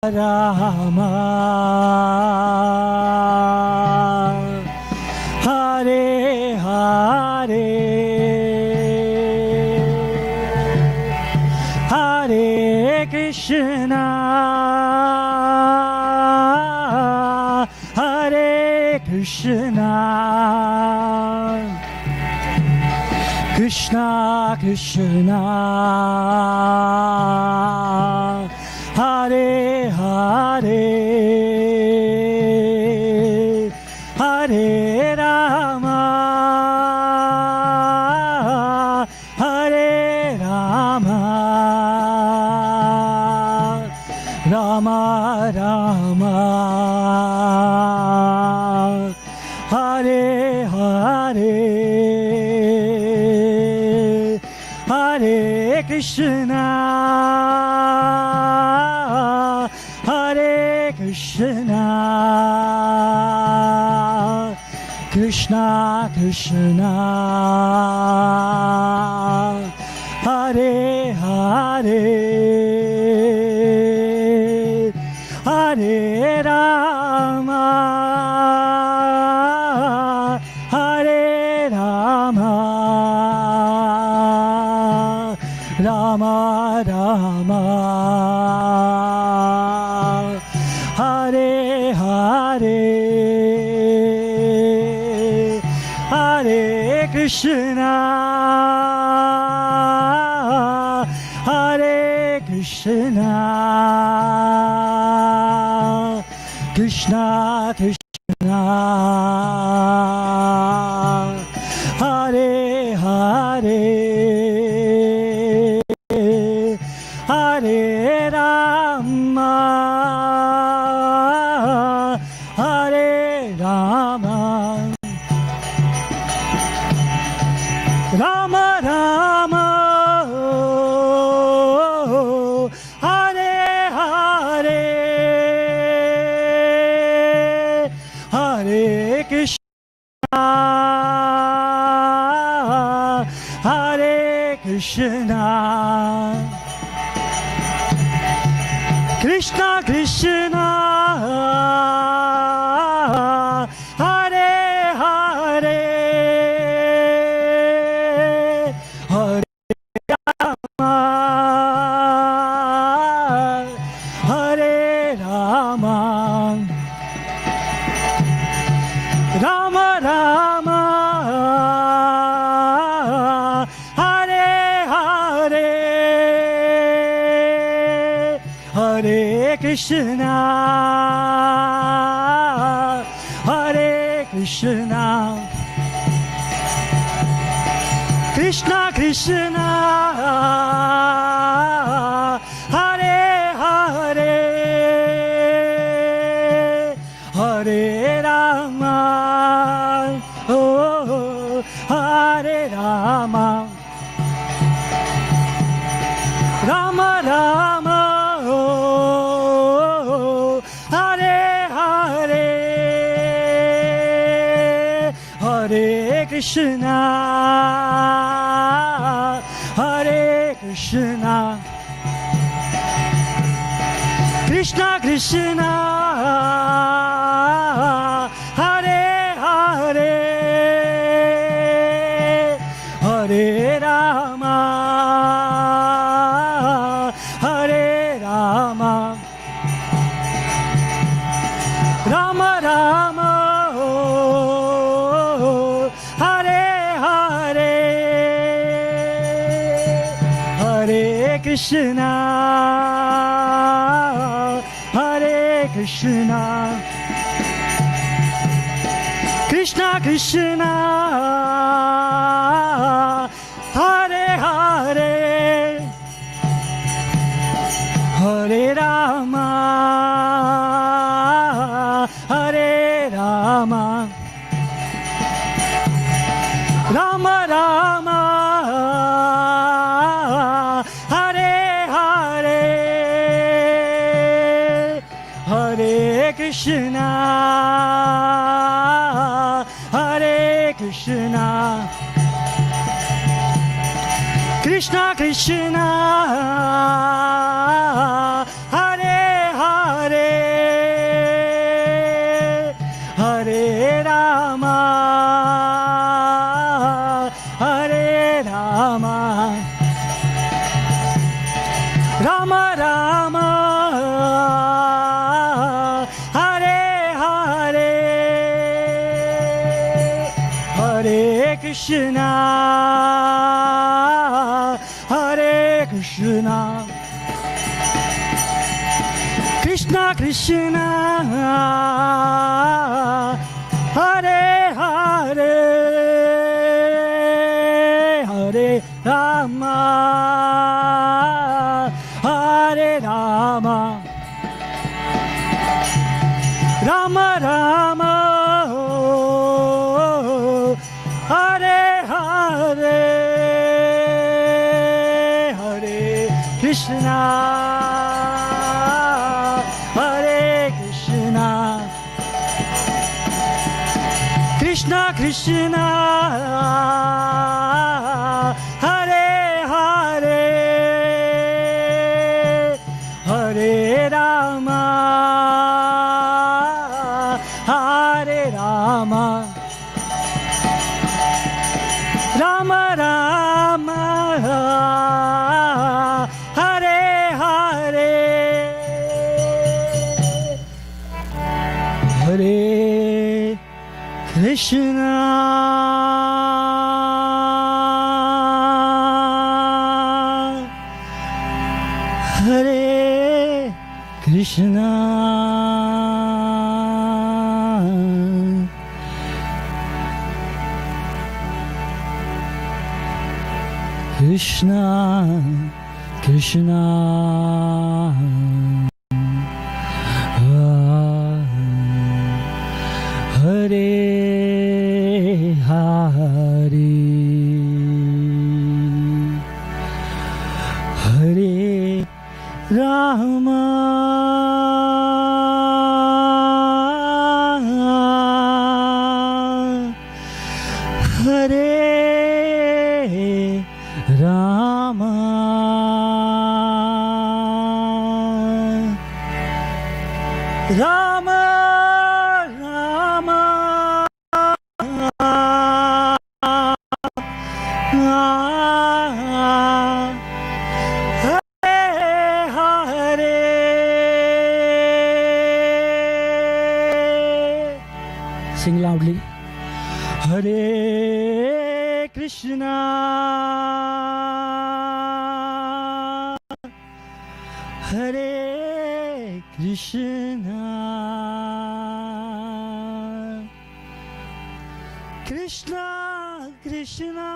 Rama Hare Hare Hare Krishna Hare Krishna Krishna Krishna Hare Hare Hare Rama Hare Rama Rama Rama Hare Hare Hare Krishna Hare Krishna Krishna Krishna Hare Hare Hare Rama Hare Rama Rama Rama Hare Hare Hare Krishna Hare Krishna Krishna Krishna Hare Hare Hare Rama Hare Rama Rama Rama Hare Hare Hare Krishna Hare Krishna Krishna Krishna Hare Hare Hare Rama Hare Rama Rama Rama Hare Hare Hare Krishna Hare Krishna Krishna Krishna Hare Hare Hare Rama Oh Hare Rama Rama Rama Oh Hare Hare Hare Krishna Hare Krishna Krishna Krishna Hare Hare Hare Rama Hare Rama Rama Rama Oh Hare Hare Hare Krishna Hare Krishna Krishna Krishna Hare Hare Hare Rama Hare Rama Rama Rama Hare Hare Hare Krishna Hare Krishna Krishna Krishna Hare Hare Krishna, Hare Krishna, Krishna Krishna, Hare Hare, Hare Rama, Hare Rama, Rama Rama, Hare Hare, Hare Krishna, Hare Krishna, Krishna Krishna, Hare Hare, Hare Rama, Hare Rama, Rama Rama, Hare Hare, Hare Krishna, Hare Krishna, Krishna Krishna, Hare Hare, Hare Rama, Hare Rama, Rama Rama, sing loudly. Hare Krishna, Hare Krishna, Krishna Krishna,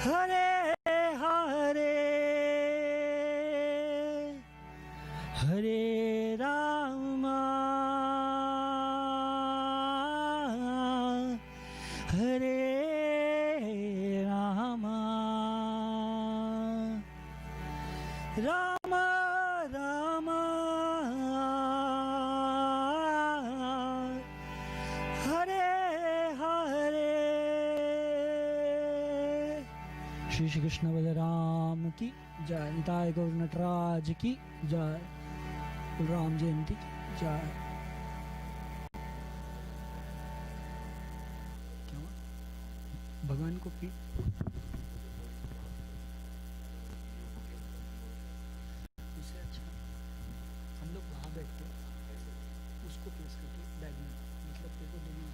Hare Hare, Hare Rama, Hare Rama, Rama Rama, Hare Hare. Shri Shri Krishna Balram की जय, निताय गौर नटराज की जय, राम जयंती की जय। क्या हुआ? भगवान को पी उससे अच्छा हम लोग वहां बैठते उसको प्रेस करके बैग में, मतलब तेरे को देना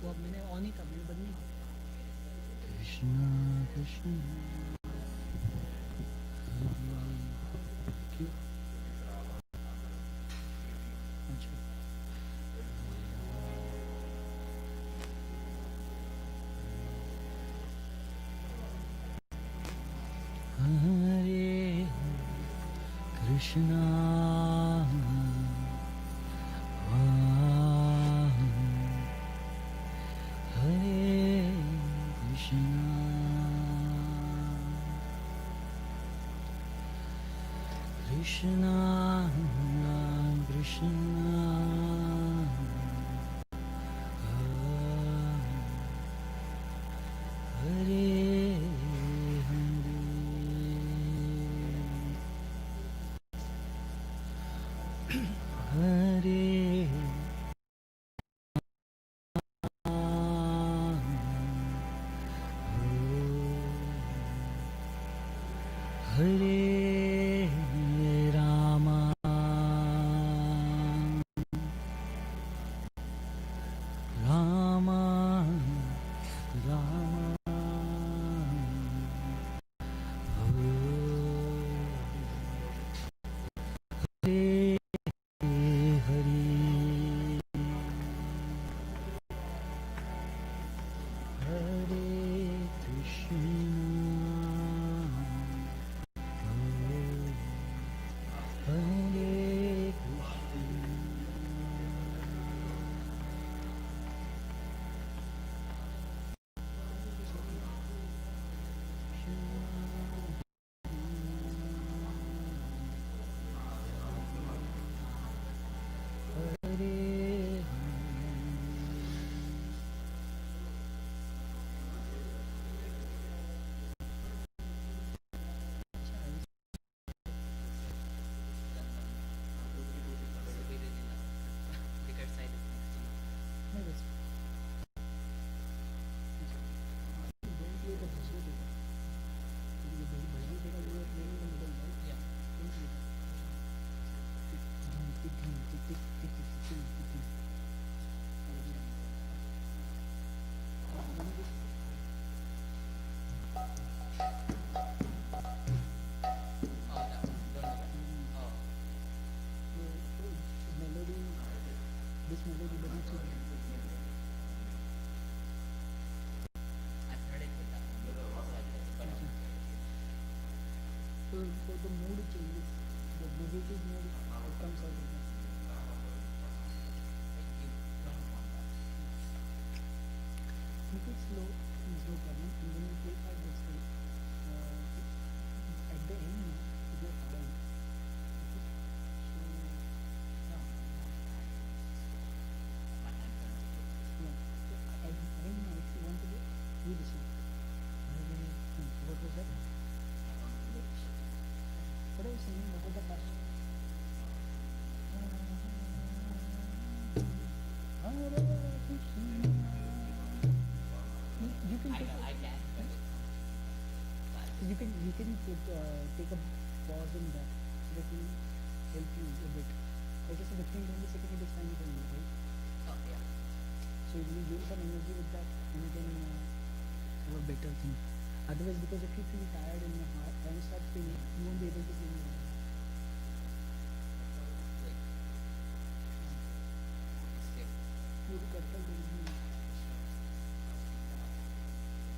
वो अब मैंने ऑन ही था, मैंने बंद नहीं किया। कृष्णा कृष्ण क्यों? अच्छा, हरे कृष्णा हरे कृष्णा कृष्णा कृष्णा हरे हरे हरे राम राम राम हरे हरे हरे कृष्णा हरे नहीं बस don't play the bhajन देगा, ये भजन देगा वो playing in the middle, right? Yeah, don't play that. Tick tick tick tick tick tick tick tick tick. Melody, this melody doesn't suit me. So the mood changes, the negative mood it comes out of that. Make it slow, is no problem, and when you play at this way, at the end, if you're fine, okay? So, yeah. Yeah. So at end now, if you want to do, you decide. What was that? What are you singing? What was the first? Hare Krishna. You can take you can take a pause in that so that will help you a bit. Like I said, 15-20 seconds it is fine for you, right? So you will gain some energy with that and you can have a better thing. Otherwise, because if you feel tired and your hand starts paining, you won't be able to play more. पूरी करता हूँ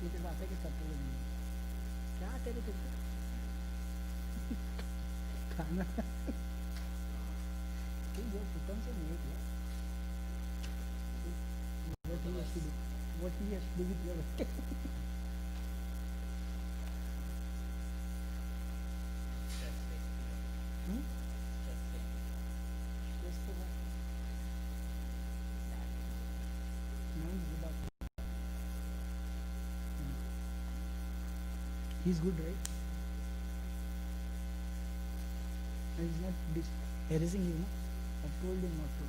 ये तो बात है कि करता हूँ क्या तेरे को खाना वो पुटन से नहीं किया what he has to do with your stress for what? Mine is about he's good, right? And he's not harassing you, no? I've told him not to.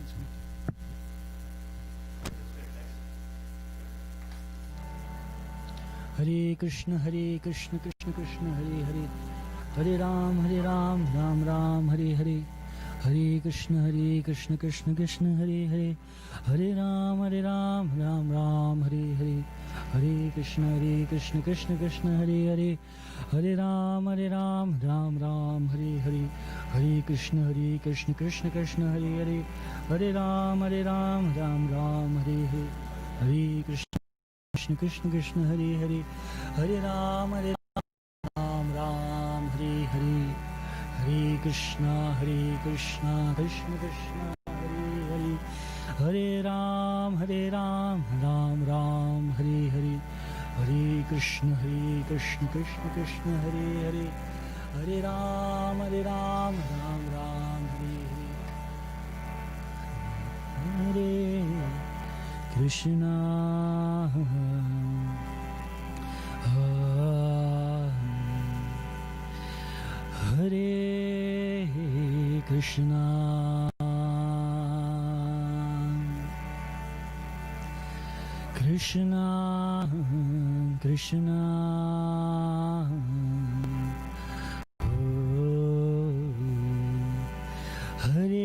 sweet. Hare Krishna, Krishna Krishna, Hare Hare, Hare Ram, Ram Ram, Hare Hare, Hare Krishna, Krishna Krishna, Hare Hare, Hare Ram, Ram Ram, Hare Hare, Hare Krishna, Krishna Krishna, Hare Hare, Hare Ram, Ram Ram, Hare Hare, Hare Krishna, Krishna Hare Hare, Hare Ram, Ram Ram, Hare Hare, Hare Krishna Krishna Hare Hare, Hare Ram, Ram Ram, Hare Hare, Hare Krishna, Krishna Krishna, Hare Hare, Hare Ram, Ram Ram, Hare Hare, Hare Krishna, Krishna Hare Hare, Hare Ram, Ram Ram, Hare Hare, Hare Krishna, Hare Krishna, Krishna Krishna, Hare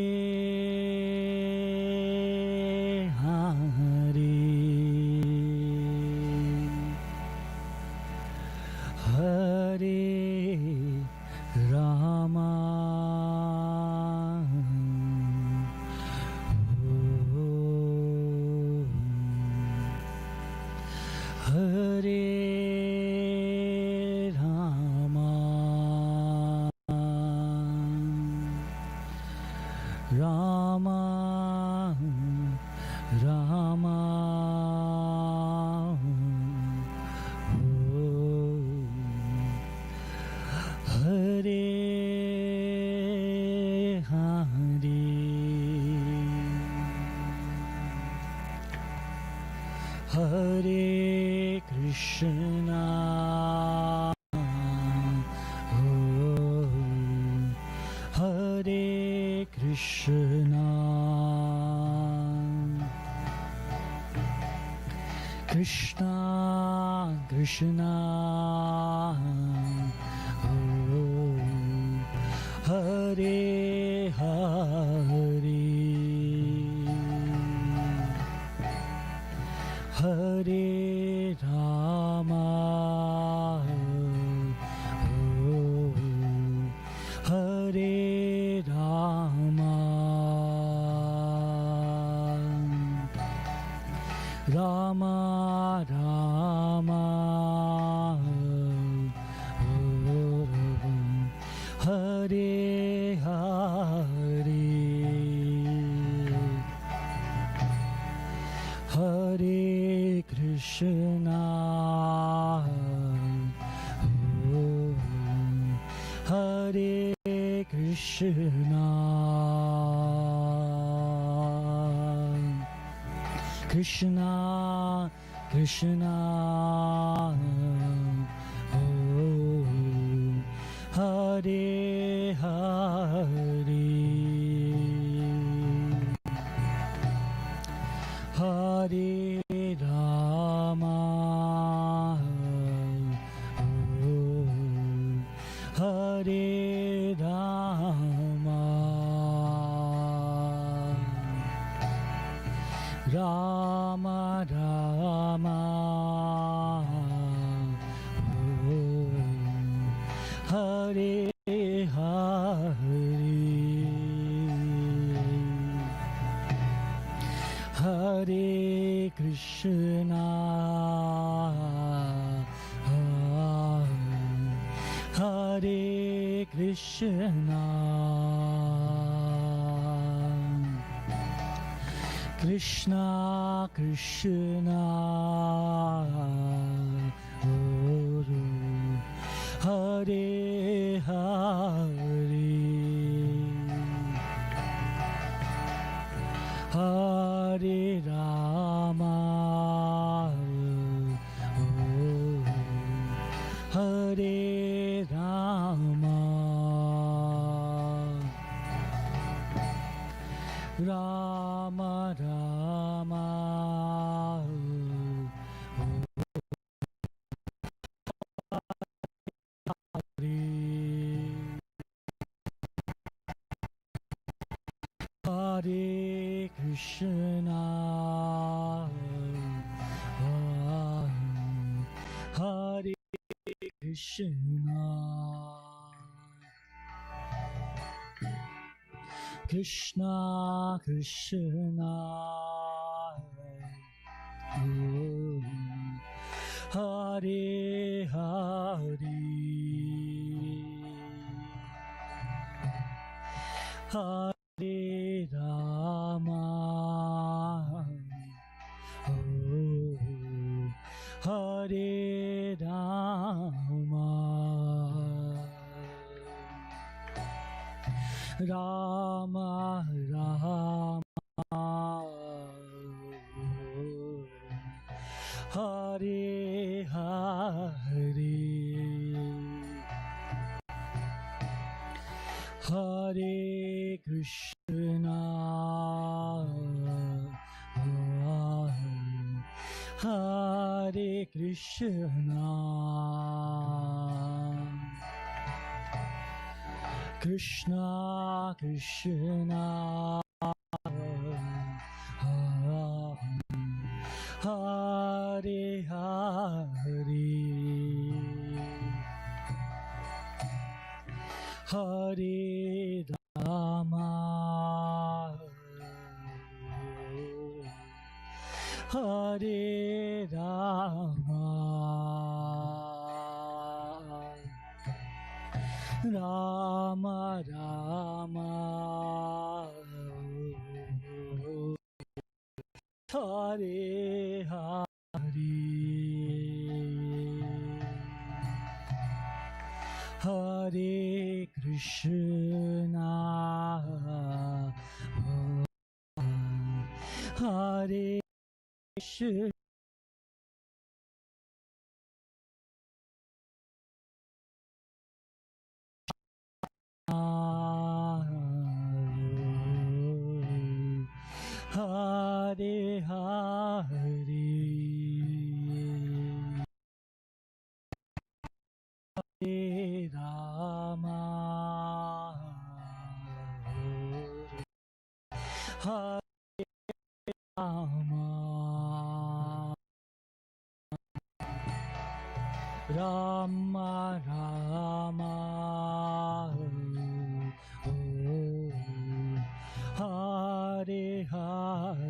Rama, Rama, oh, Hare, Hare, Hare Krishna, oh, Hare Krishna, Krishna Krishna, oh, Hare Hare, Hare Rama, oh, Hare Rama, Rama Rama, oh, Hare Hare, Hare Krishna, oh, Hare Krishna, Krishna Krishna, oh, Hare Hare, Hare Rama, oh, Hare Rama, Rama Rama, oh, Hare Hare, Hare Krishna, Hare Krishna, Krishna Krishna, oh, Hare Hare, Hare Rama, oh, Hare Rama, Rama Rama Hare Krishna Hare Krishna Krishna Krishna Hare Hare Hare Rama Hare Rama Rama Rama Hare Hare Hare Krishna Hare Krishna Krishna Krishna Hare Hare Hare Rama Hare Rama Rama Rama Hare Hare Hare Krishna Hare Krishna Hare Hare Hare Rama Hare Rama Rama Rama Hare Hare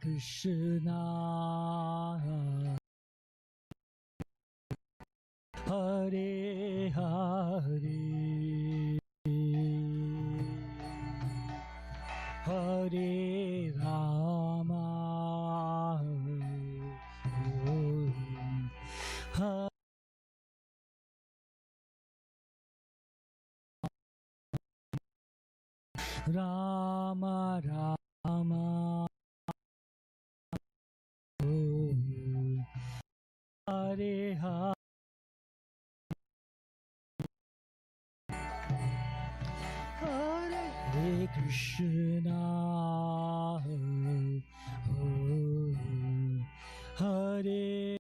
Krishna Hare Hare Hare Rama Hare Rama Rama Hare Hare Hare Krishna Hare Hare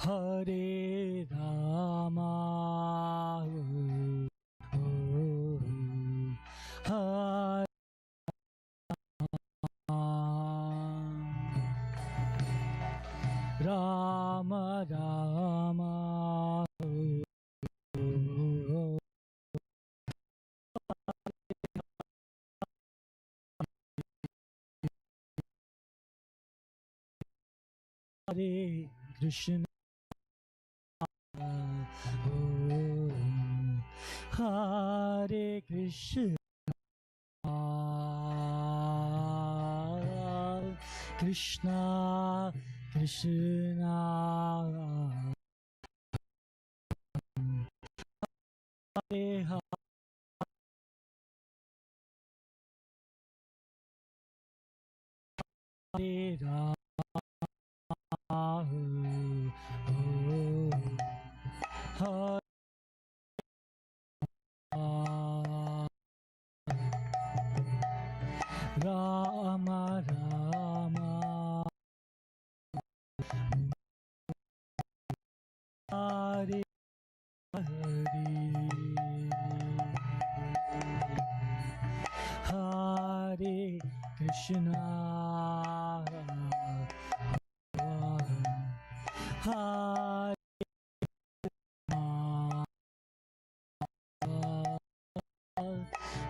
Hare Rama Hare Rama Rama Hare Krishna Hare Krishna, Krishna Krishna, Hare Hare Rama, Hare Rama Rama, Hare Hare, Hare Krishna, Hare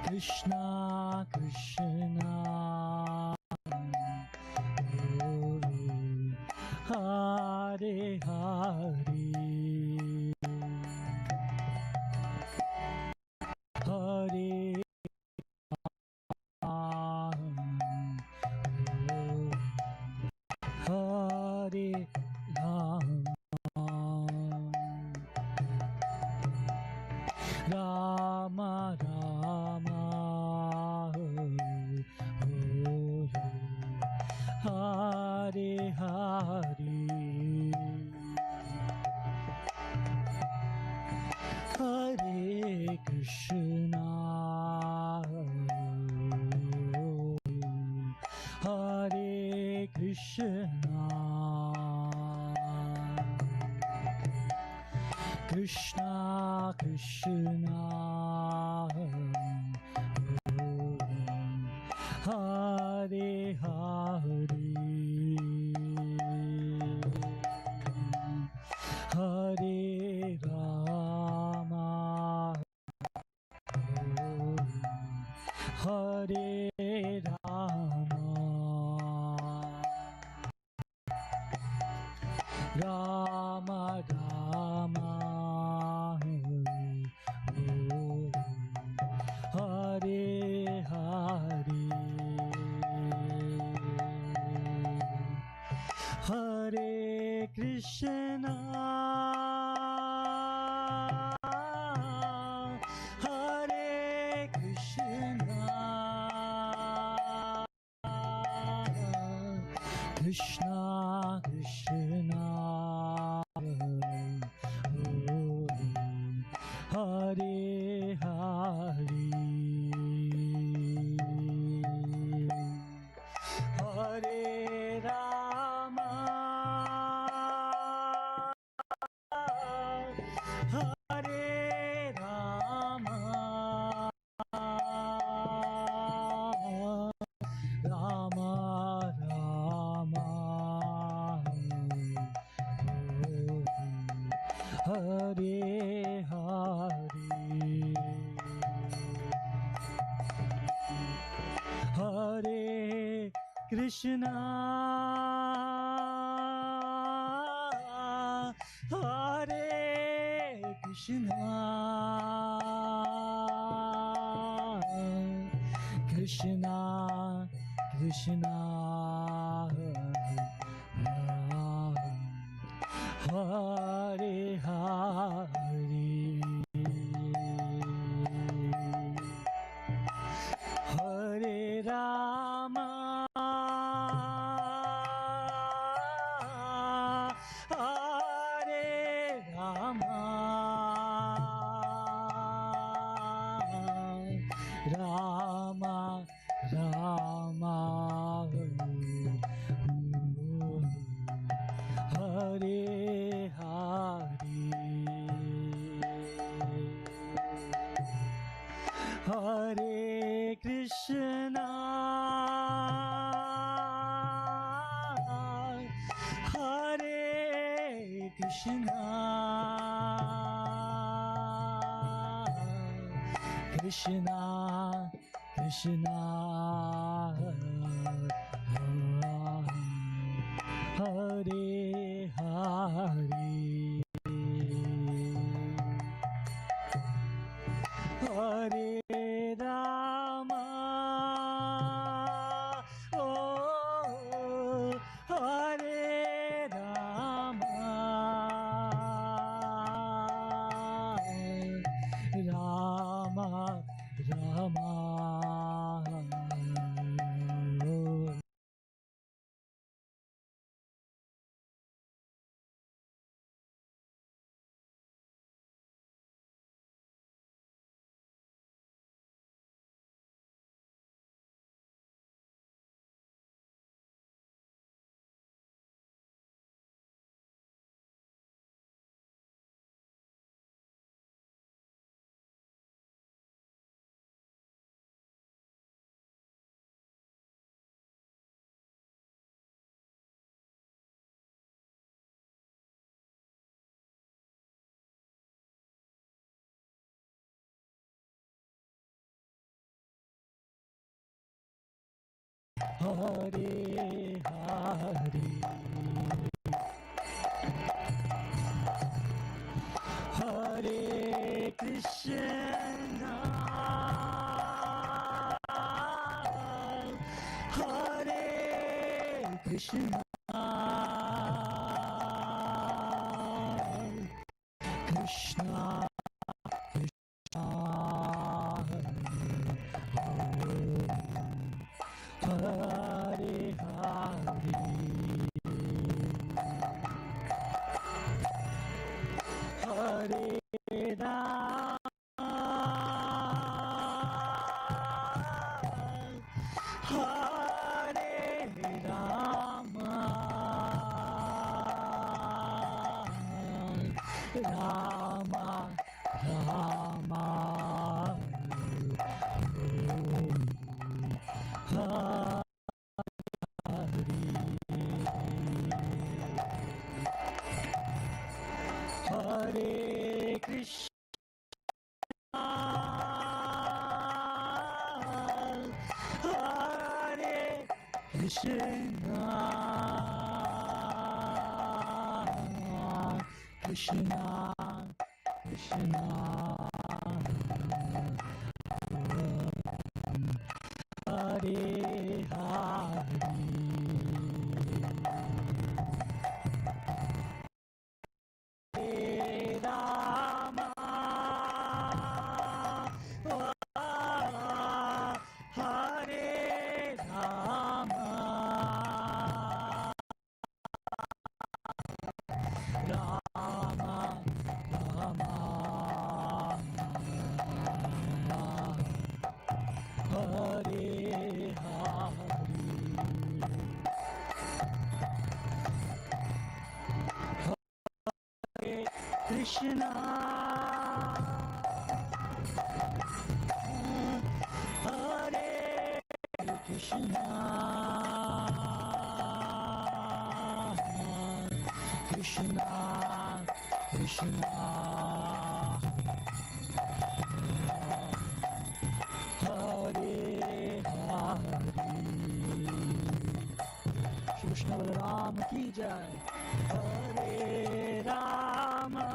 Krishna Krishna, Hare Hare, Hare Hare Rama, Rama Hare Hare, Hare Krishna, Hare Krishna, Krishna Krishna, Hare Hare, Hare Rama, Hare Rama, Rama Rama, Hare Hare, Hare Krishna, Hare Krishna, Krishna Krishna, Hare Hare, Hare Rama, Hare Rama, Rama Rama, Hare Hare, Hare Krishna, Hare Krishna, Krishna Krishna, Hare Hare, Hare Rama, Hare Rama, Rama Rama, Hare Hare, Hare Krishna, Hare Krishna, Krishna Krishna, Hare Hare, Hare Rama, oh, Hare Rama, Rama Rama. Hare Hare, Hare Krishna, Hare Krishna, Krishna Krishna, Hare Hare, Hare Rama, Hare Rama, Rama Rama, Hare Hare Krishna, Hare Krishna, Krishna Krishna, Hare Hare, Hare Rama, Hare Rama, Rama Rama, Hare Hare, Krishna, Hare Krishna, Krishna Krishna, Hare Hare, Krishna Balaram ki jai. Hare Rama,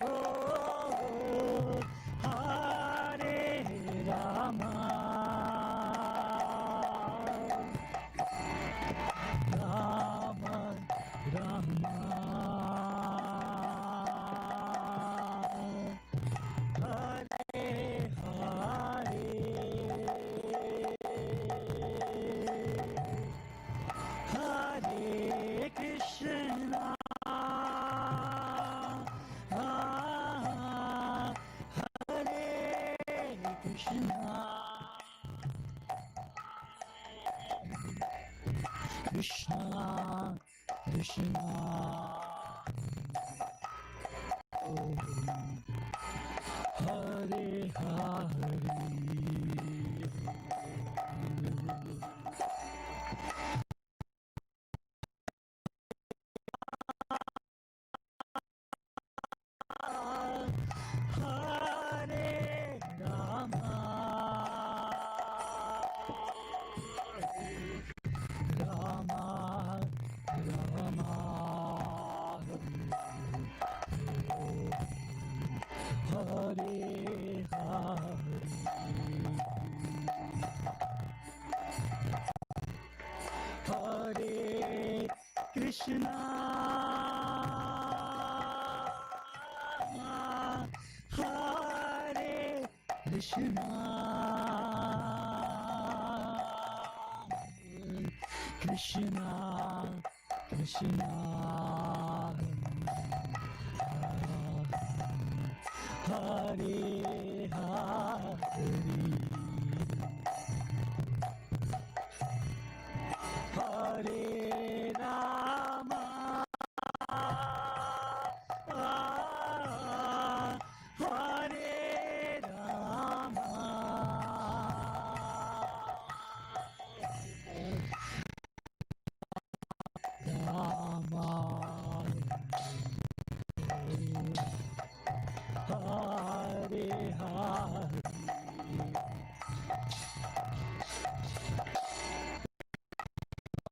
oh, Hare Rama, Rama Rama, Hare Hare, Hare Krishna, Hare Krishna, Krishna Krishna, oh, Hare Hare. Hare Rama, Rama Rama, Hare Hare Krishna, Hare Krishna, Krishna Krishna, Hare Hare, Hare Rama, Hare Rama, Rama Hare Hare,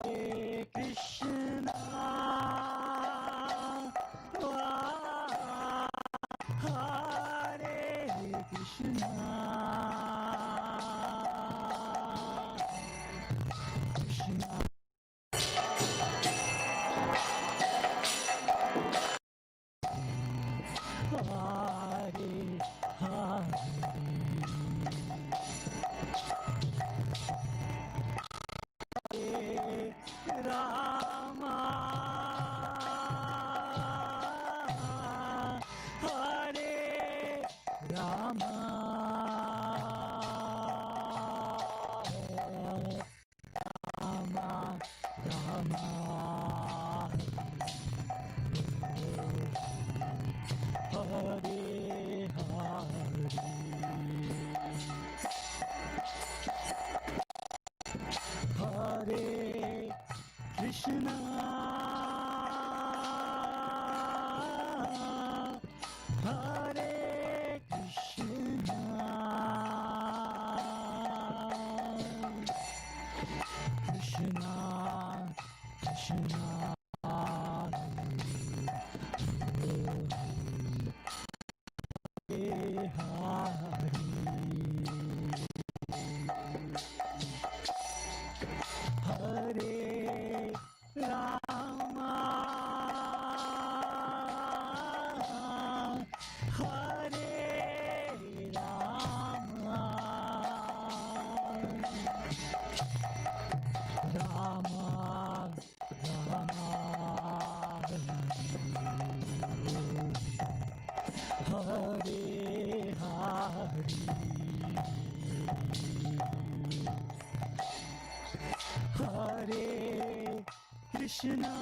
Hare Krishna, Hare Krishna, Krishna Hare Hare, Rama, Hare Rama, Rama Rama, Hare Hare, Hare Krishna, Hare Krishna, Krishna Krishna, Hare Hare Rama, Hare Rama, Rama Rama, Hare Hare, Hare Krishna.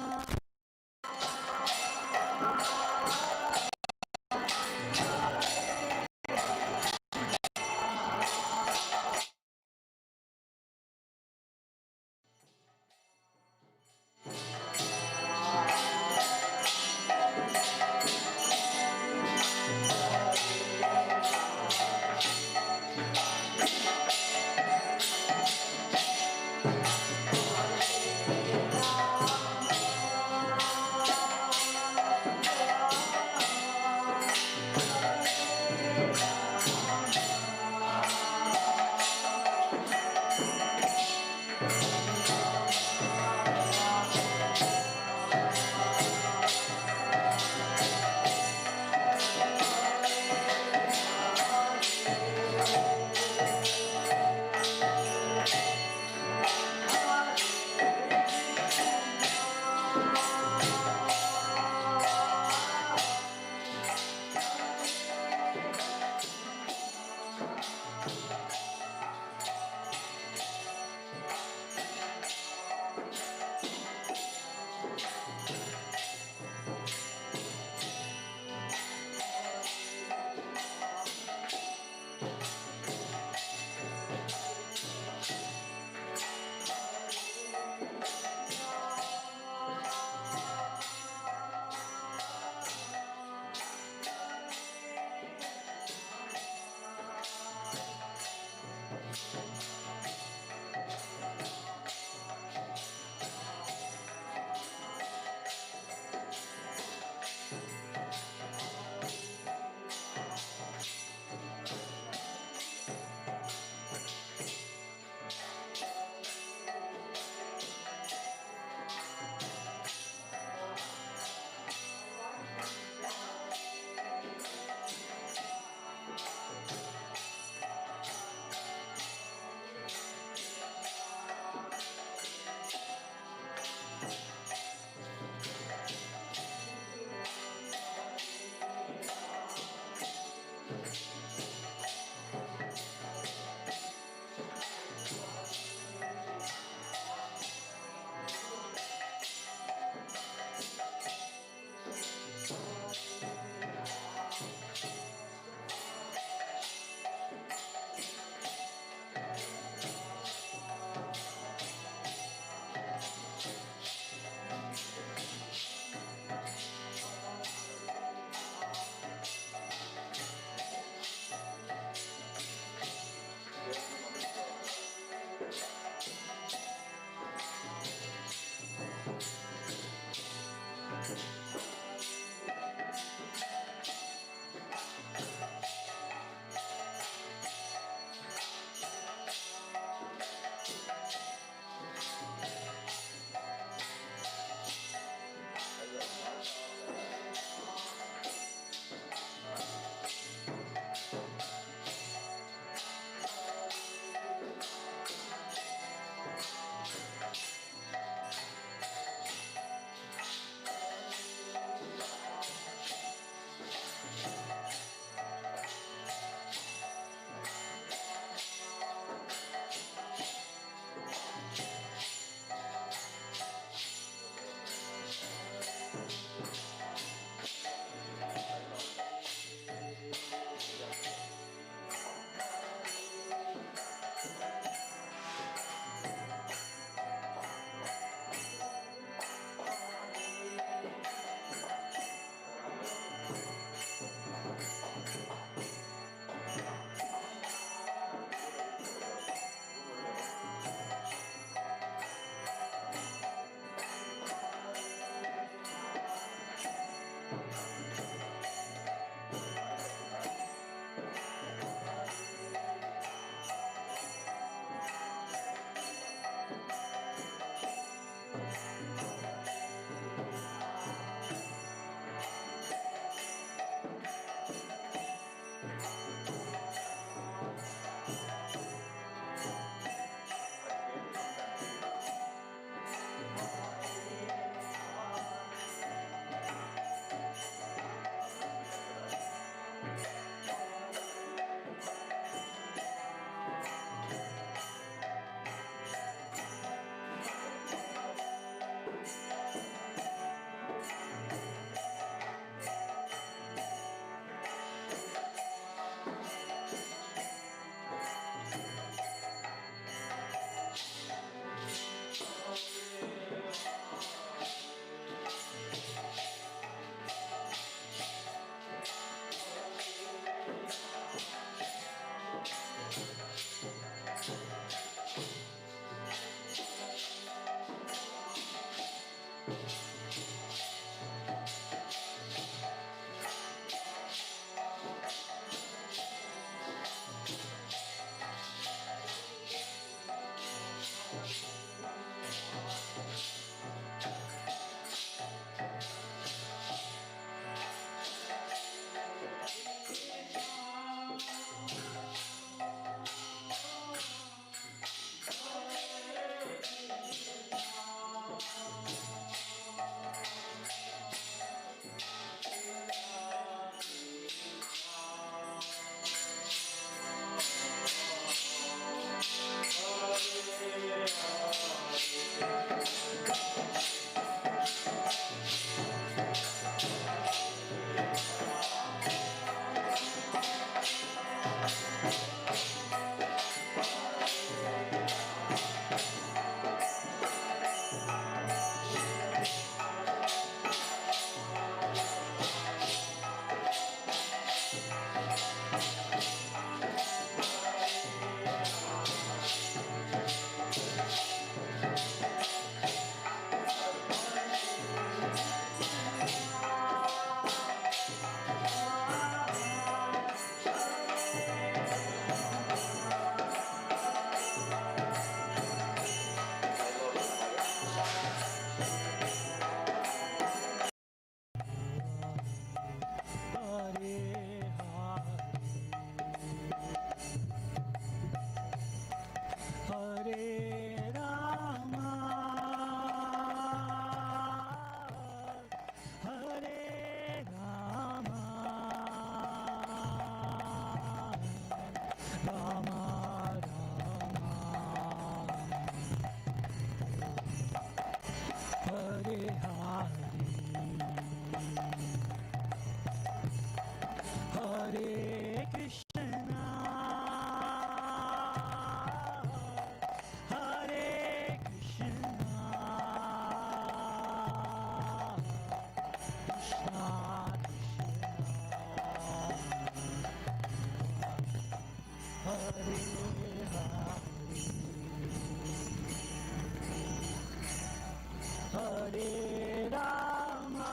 Hare Rama,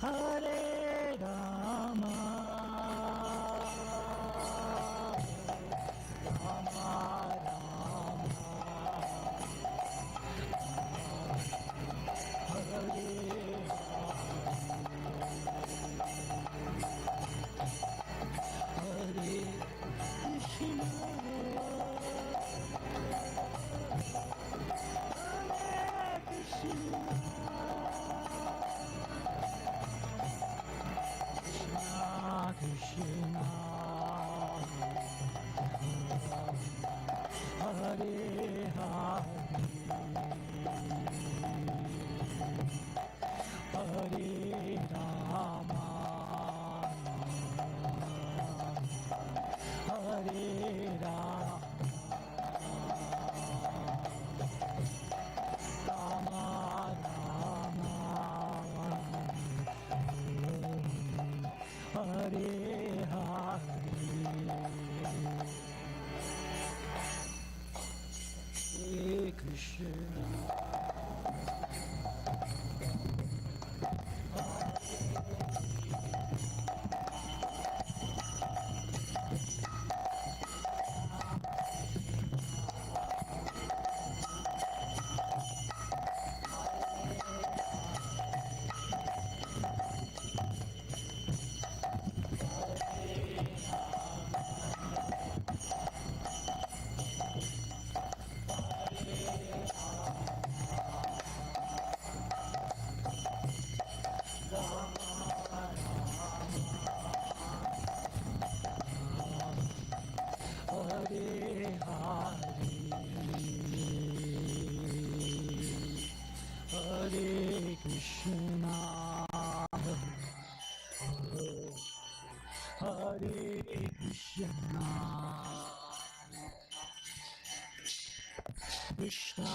Hare Rama, Rama Rama, Hare Krishna, Krishna, Hare Hare, Hare Rama, Hare Rama, Rama Rama, Hare Hare, Hare Krishna. Hare Krishna, Hare Krishna, Krishna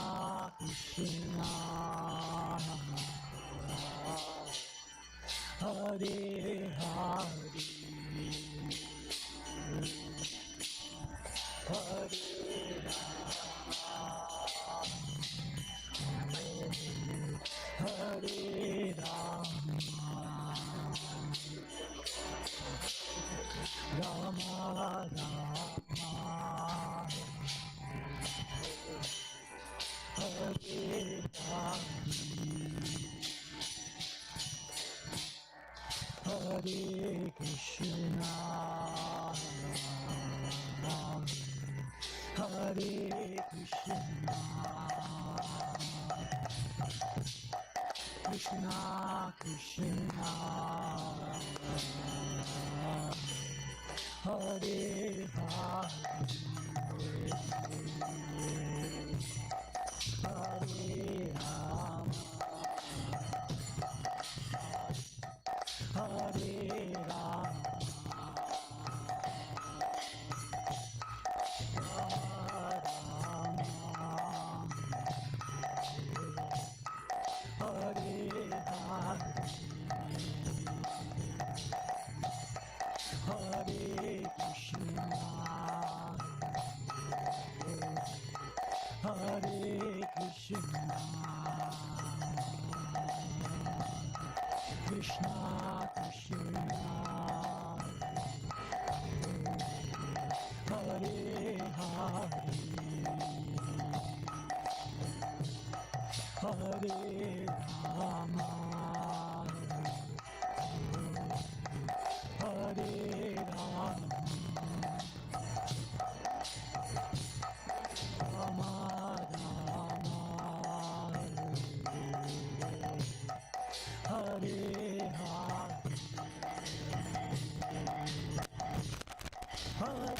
Krishna, Hare Hare, Hare Rama, Rama Rama, Hare Hare Krishna, Hare Krishna, Krishna Krishna, Hare Hare, Hare Rama, Hare Rama, Hare Krishna, Hare Krishna, Krishna Krishna, Hare Hare, Hare Rama, Hare Rama, Rama Rama, Hare Hare, Hare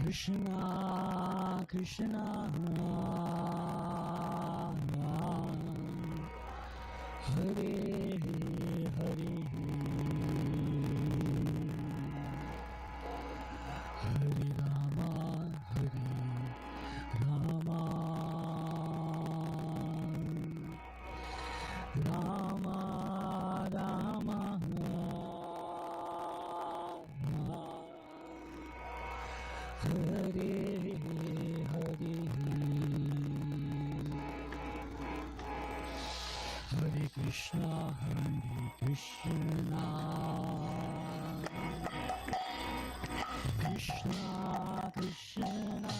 Krishna Krishna Hare Hare Krishna, Krishna Krishna,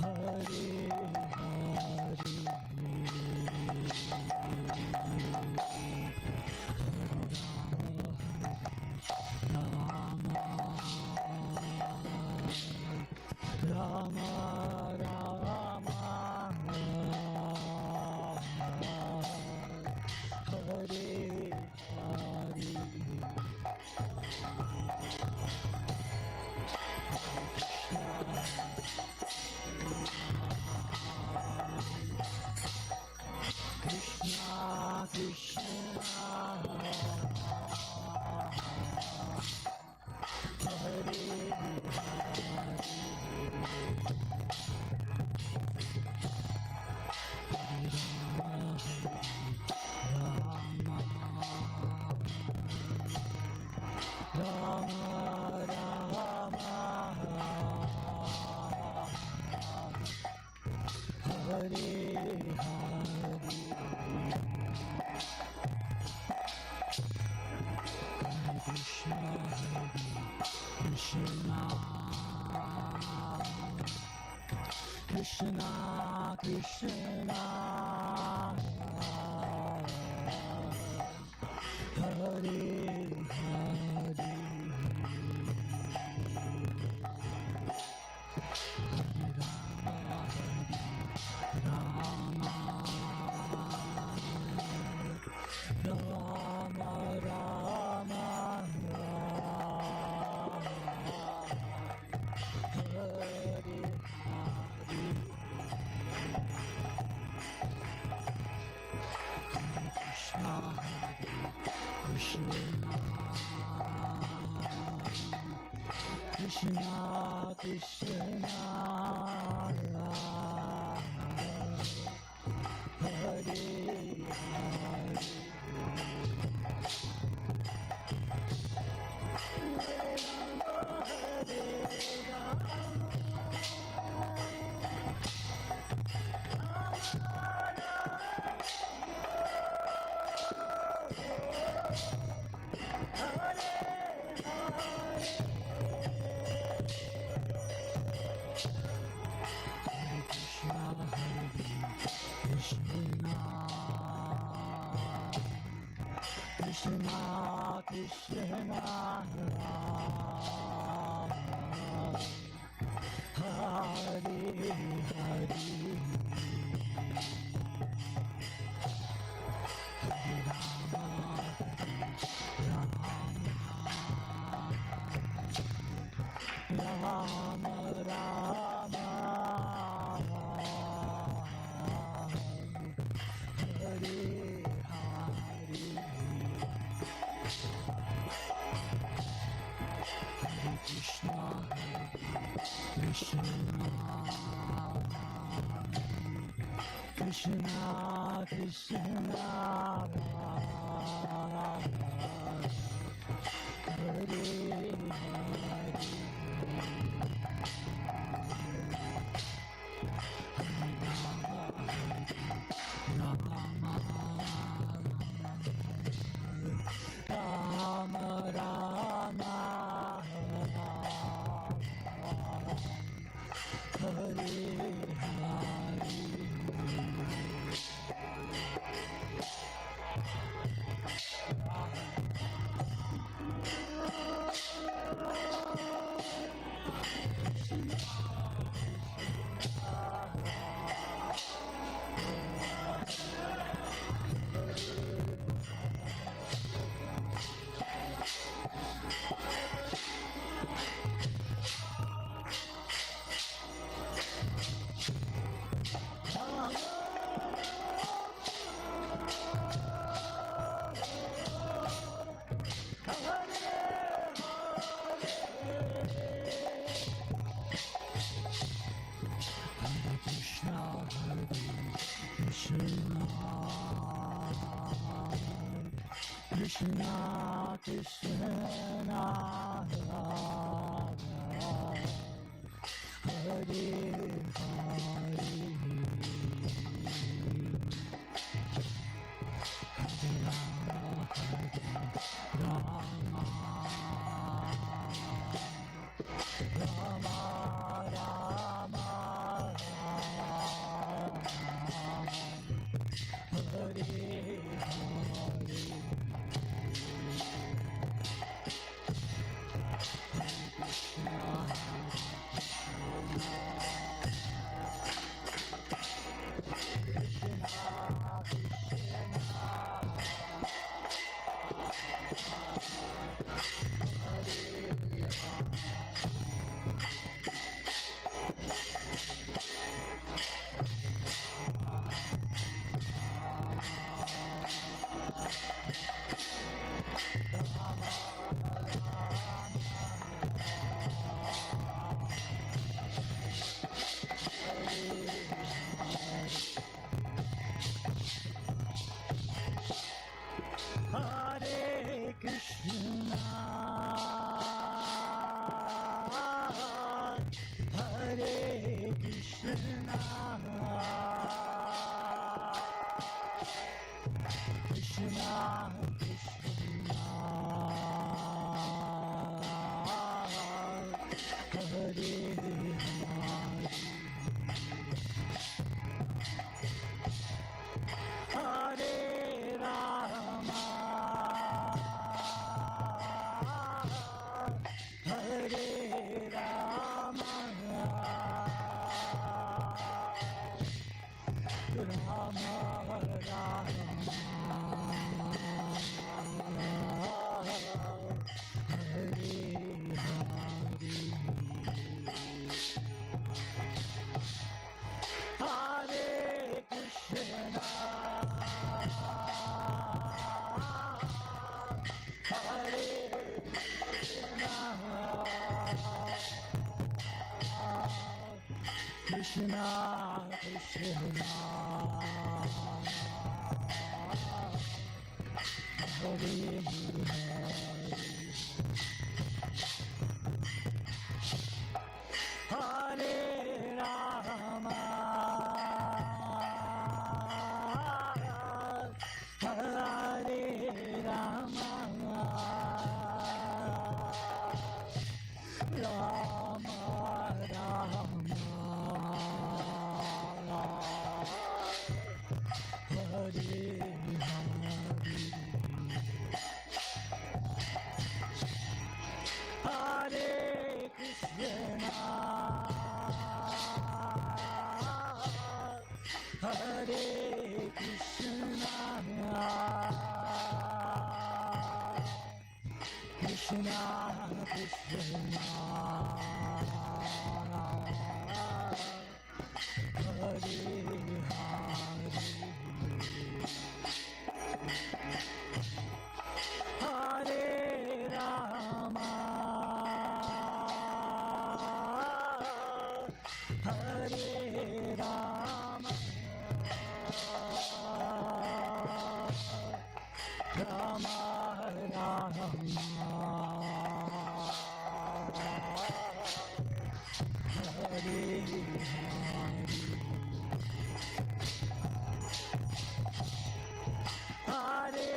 Hare Rama Rama Hare Krishna Krishna, Hare Krishna Krishna, Hare Hare Rama Rama Hare Krishna Krishna, Hare Krishna Krishna, Hare Hare Rama Rama Hare Krishna Krishna Krishna Krishna, Hare Rama Rama Hare Krishna Krishna, Hare Hare Krishna, Krishna, Hare Hare Rama, Hare Rama, Rama Rama, Hare Hare Krishna, Hare Krishna, Krishna Krishna, Hare Hare Rama, Hare Rama, Rama Rama, Hare Krishna, Hare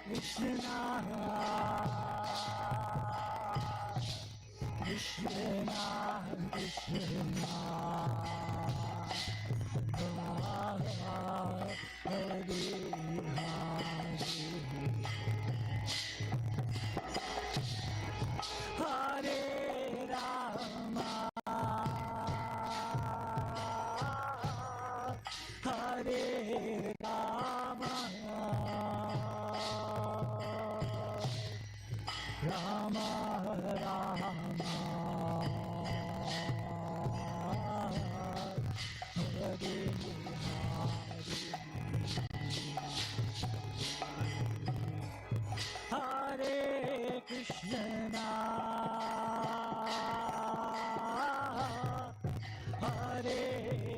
Krishna, Krishna Krishna, Hare Hare Rama, Hare Rama, Rama Rama, Hare Krishna, Hare Krishna, Hare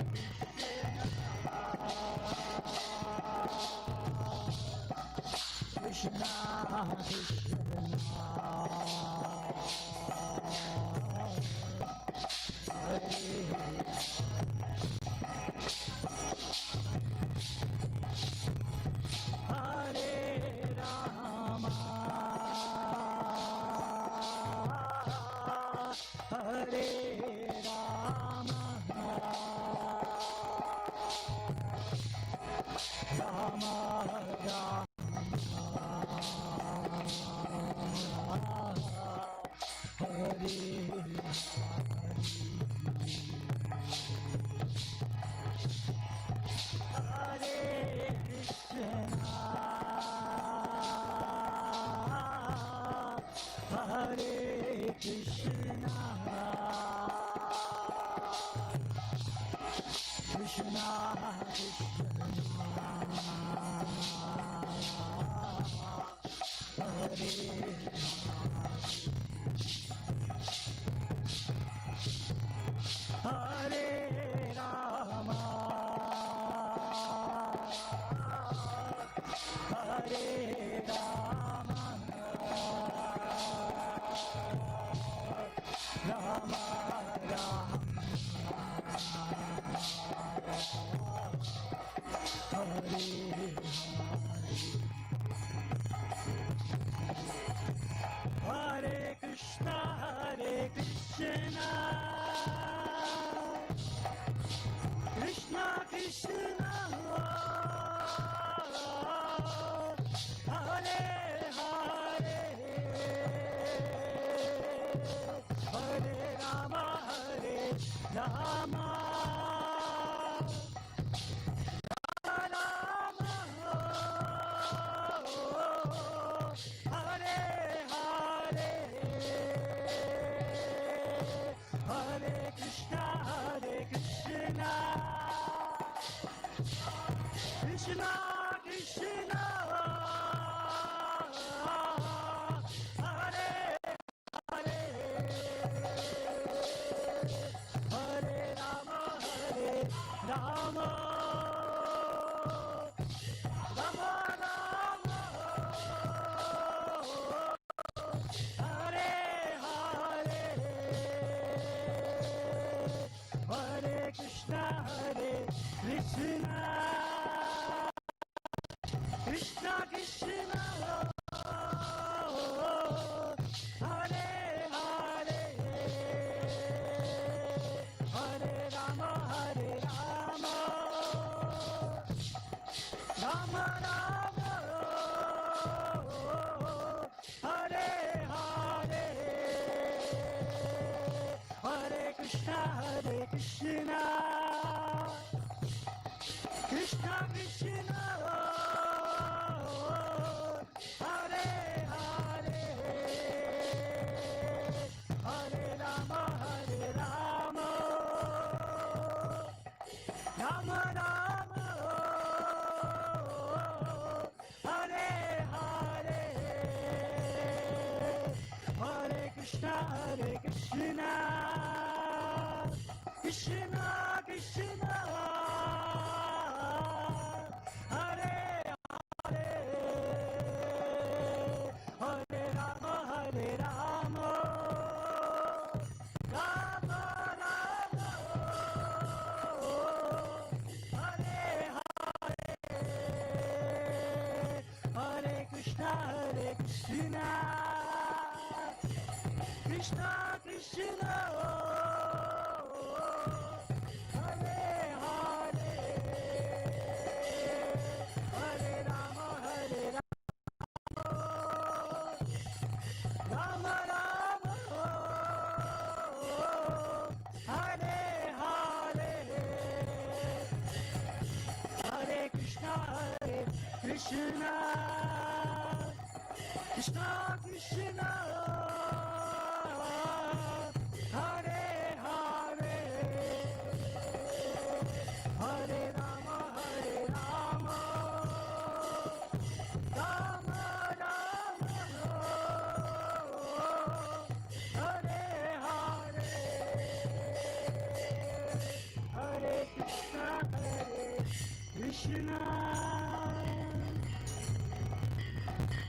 Rama, Hare Rama, Rama Rama, Hare Krishna, Hare Krishna, Krishna Hare Rama, Hare Rama, Krishna, Krishna Krishna, Hare Hare, Hare Rama, Rama Rama, Hare Hare, Hare Krishna, Krishna Krishna, Hare Hare, Hare Rama, Rama Rama, Hare Hare, Hare Krishna, Krishna Krishna, Hare Hare, Hare Rama, Rama Rama, Hare Hare, Hare Krishna, Krishna Krishna, Hare Hare, Hare Rama, Rama Rama, Hare Hare, Hare Krishna, Krishna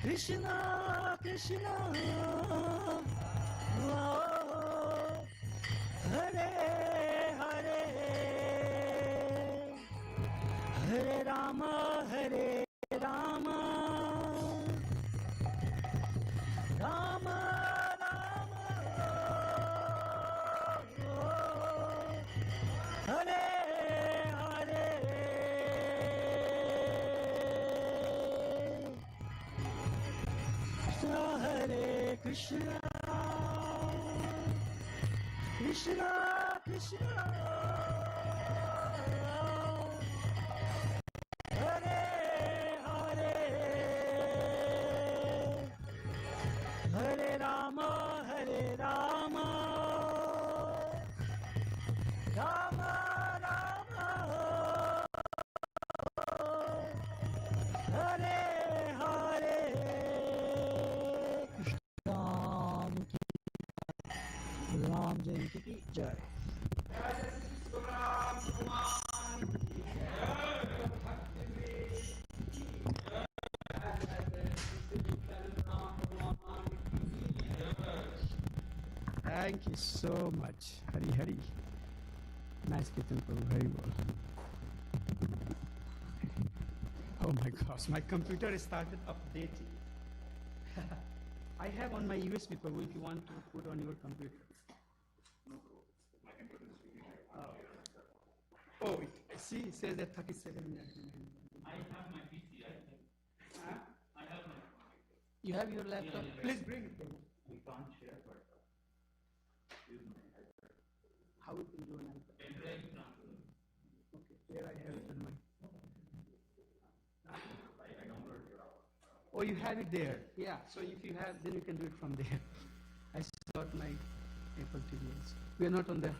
Krishna Krishna, Hare Hare, Hare Rama, Rama Rama, Hare Hare, Hare Krishna, Krishna Krishna, Hare Hare, Hare Rama, Rama Rama, Hare Hare, Krishna Ram Jayanti ki Jai. Thank you so much. Hari Hari. Nice Kirtan Prabhu, very well. Oh my gosh, my computer started updating. I have on my USB Prabhu if you want to put on your computer. Oh, see, it says that 37 minutes. I have my PC, I think. Huh? I have my You have your laptop? Yeah. Please bring it. Prabhu. We can't share, but use my iPad. How we can do an iPad? Pen drive transfer. Okay, here I have it in my. I downloaded it. Oh, you have it there. Yeah, so if you have, then you can do it from there. I saw my Apple TV also. We are not on there.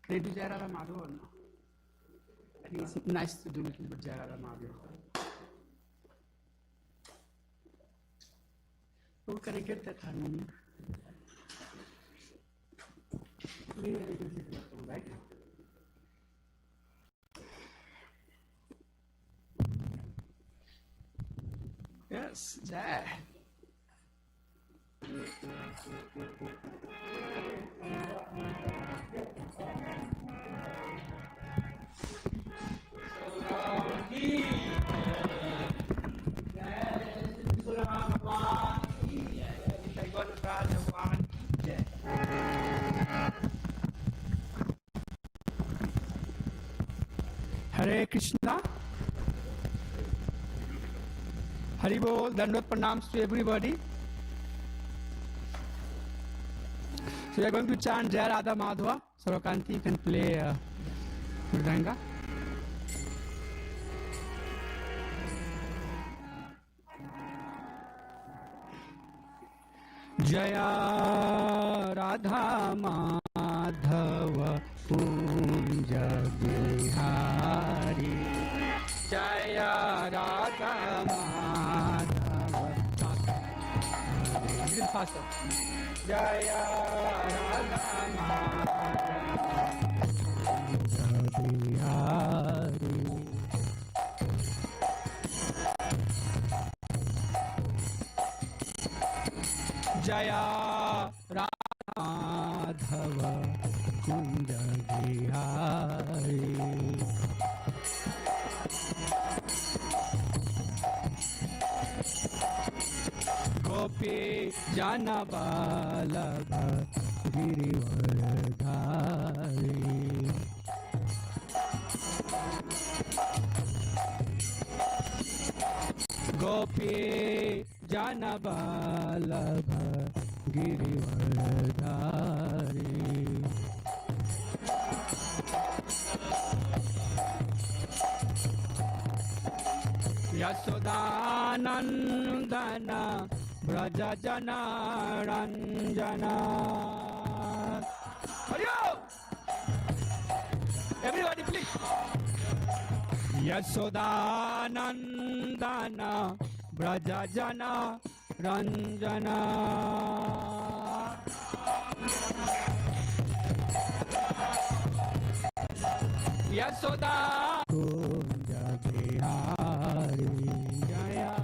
Can you do Jayarara Madhu or no? I think it's nice to do a little bit Jayarara Madhu. Oh, can I get that harmonium? Right? Yes, Jai. Hare Krishna, Hari Bol, Dandot Pranams to everybody. So we are going to chant Jai Radha Madhava. Sorokanti, you can play Mridanga. Jaya Radha Madhava Kunja Bihari. Jaya Radha Madhava. Little faster. Jaya Radha Madhava Bihari. Jaya Radha Madhava Kunda Bihari. Gopi Jana Vallabha Girivardhari. Gopi Jana Vallabha Girivardhari. Yasodanandana Braja Jana Ranjana. Everybody please. Yasodanandana Braja Jana Ranjana. Yasoda Kunja Bihari. Jaya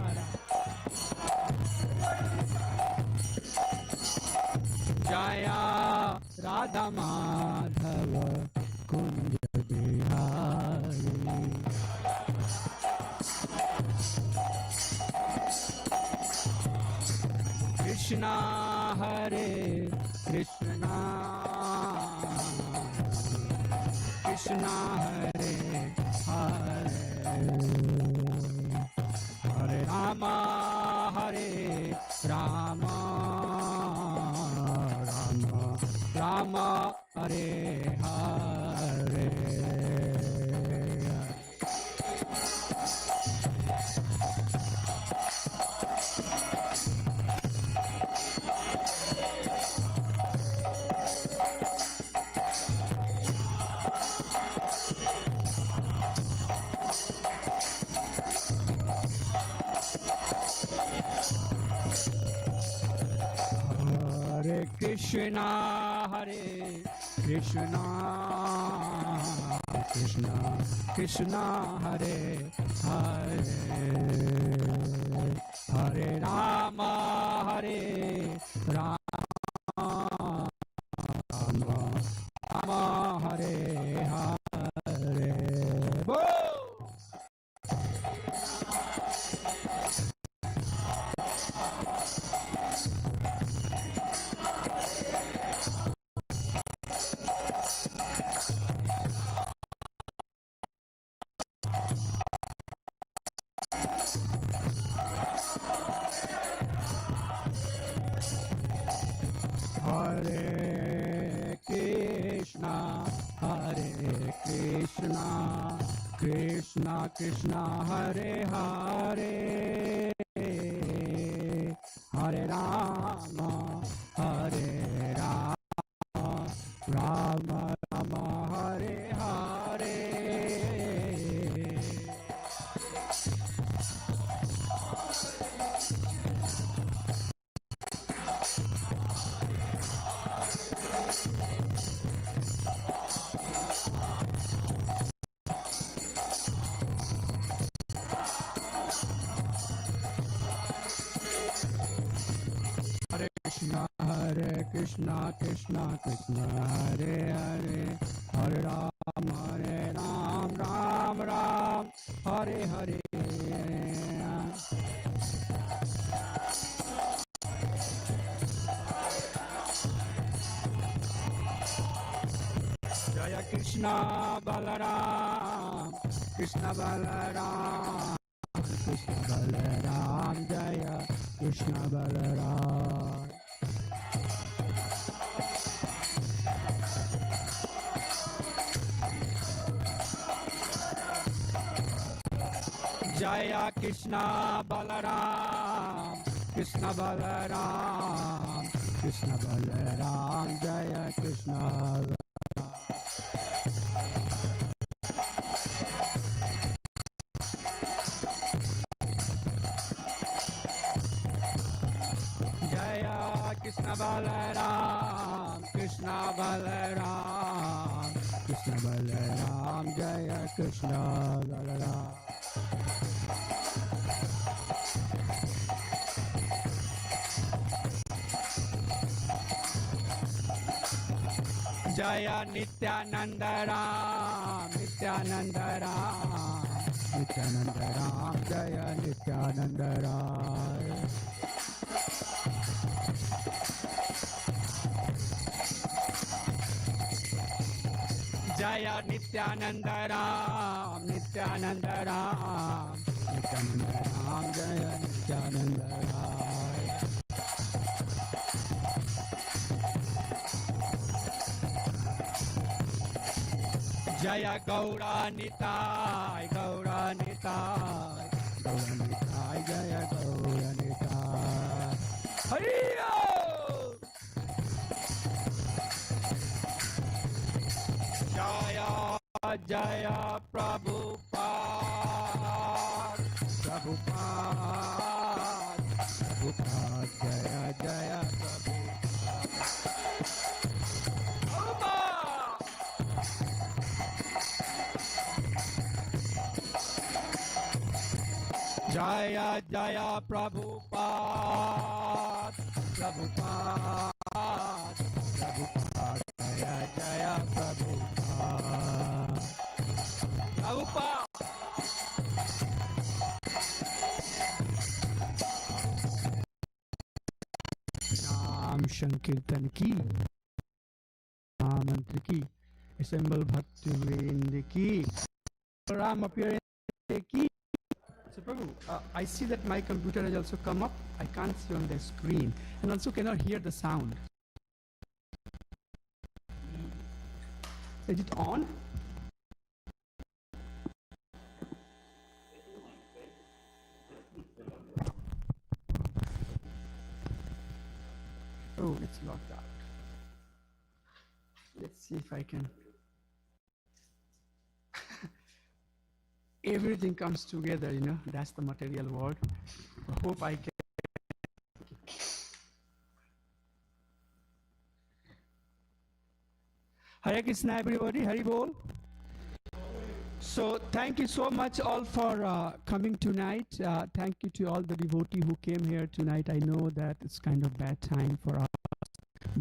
Jaya Radha Madhava Kunja Bihari. Krishna Hare Krishna Krishna Hare Hare Hare Rama Hare Rama Rama Rama Hare Hare. Hare Krishna Krishna Krishna Hare Hare Hare Rama Rama Rama Hare Hare. Whoa! Hare Krishna Krishna Krishna Hare Hare Hare Rama Rama Rama Hare Hare. Krishna Krishna Krishna Hare Hare Hare Ram Ram Ram Hare Hare. Jaya Krishna Balaram Krishna Balaram Krishna Balaram Jaya Krishna Balaram. Jaya Krishna Balaram, Krishna Balaram, Krishna Balaram, Jaya Krishna Balaram. Jaya Krishna Balaram, Krishna Balaram, Krishna Balaram, Jaya Krishna Balaram. Jaya Nityananda Ram, Nityananda Ram, Nityananda Ram, Jaya Nityananda Ram. Jaya Nityananda Ram, Nityananda Ram, Nityananda Ram, Jaya Nityananda Ram. Jaya Gaura Nitai, Gaura Nitai, Gaura Nitai, Jaya Gaura Nitai. Hariya! Jaya Jaya Prabhupada, Prabhupada, Prabhupada, Jaya Jaya Prabhupada. Jaya Jaya Prabhupada, Prabhupada, Prabhupada, Jaya Jaya Prabhupada, Prabhupada. नाम संकीर्तन की, मंत्र की, assemble भक्ति वृंद की, Ram appearance की. So Prabhu, I see that my computer has also come up. I can't see on the screen and also cannot hear the sound. Is it on? Oh, it's locked out. Let's see if I can. Everything comes together, you know, that's the material world. I hope I can. Hare Krishna, everybody. Hari Bol. So thank you so much all for coming tonight. Thank you to all the devotees who came here tonight. I know that it's kind of bad time for us,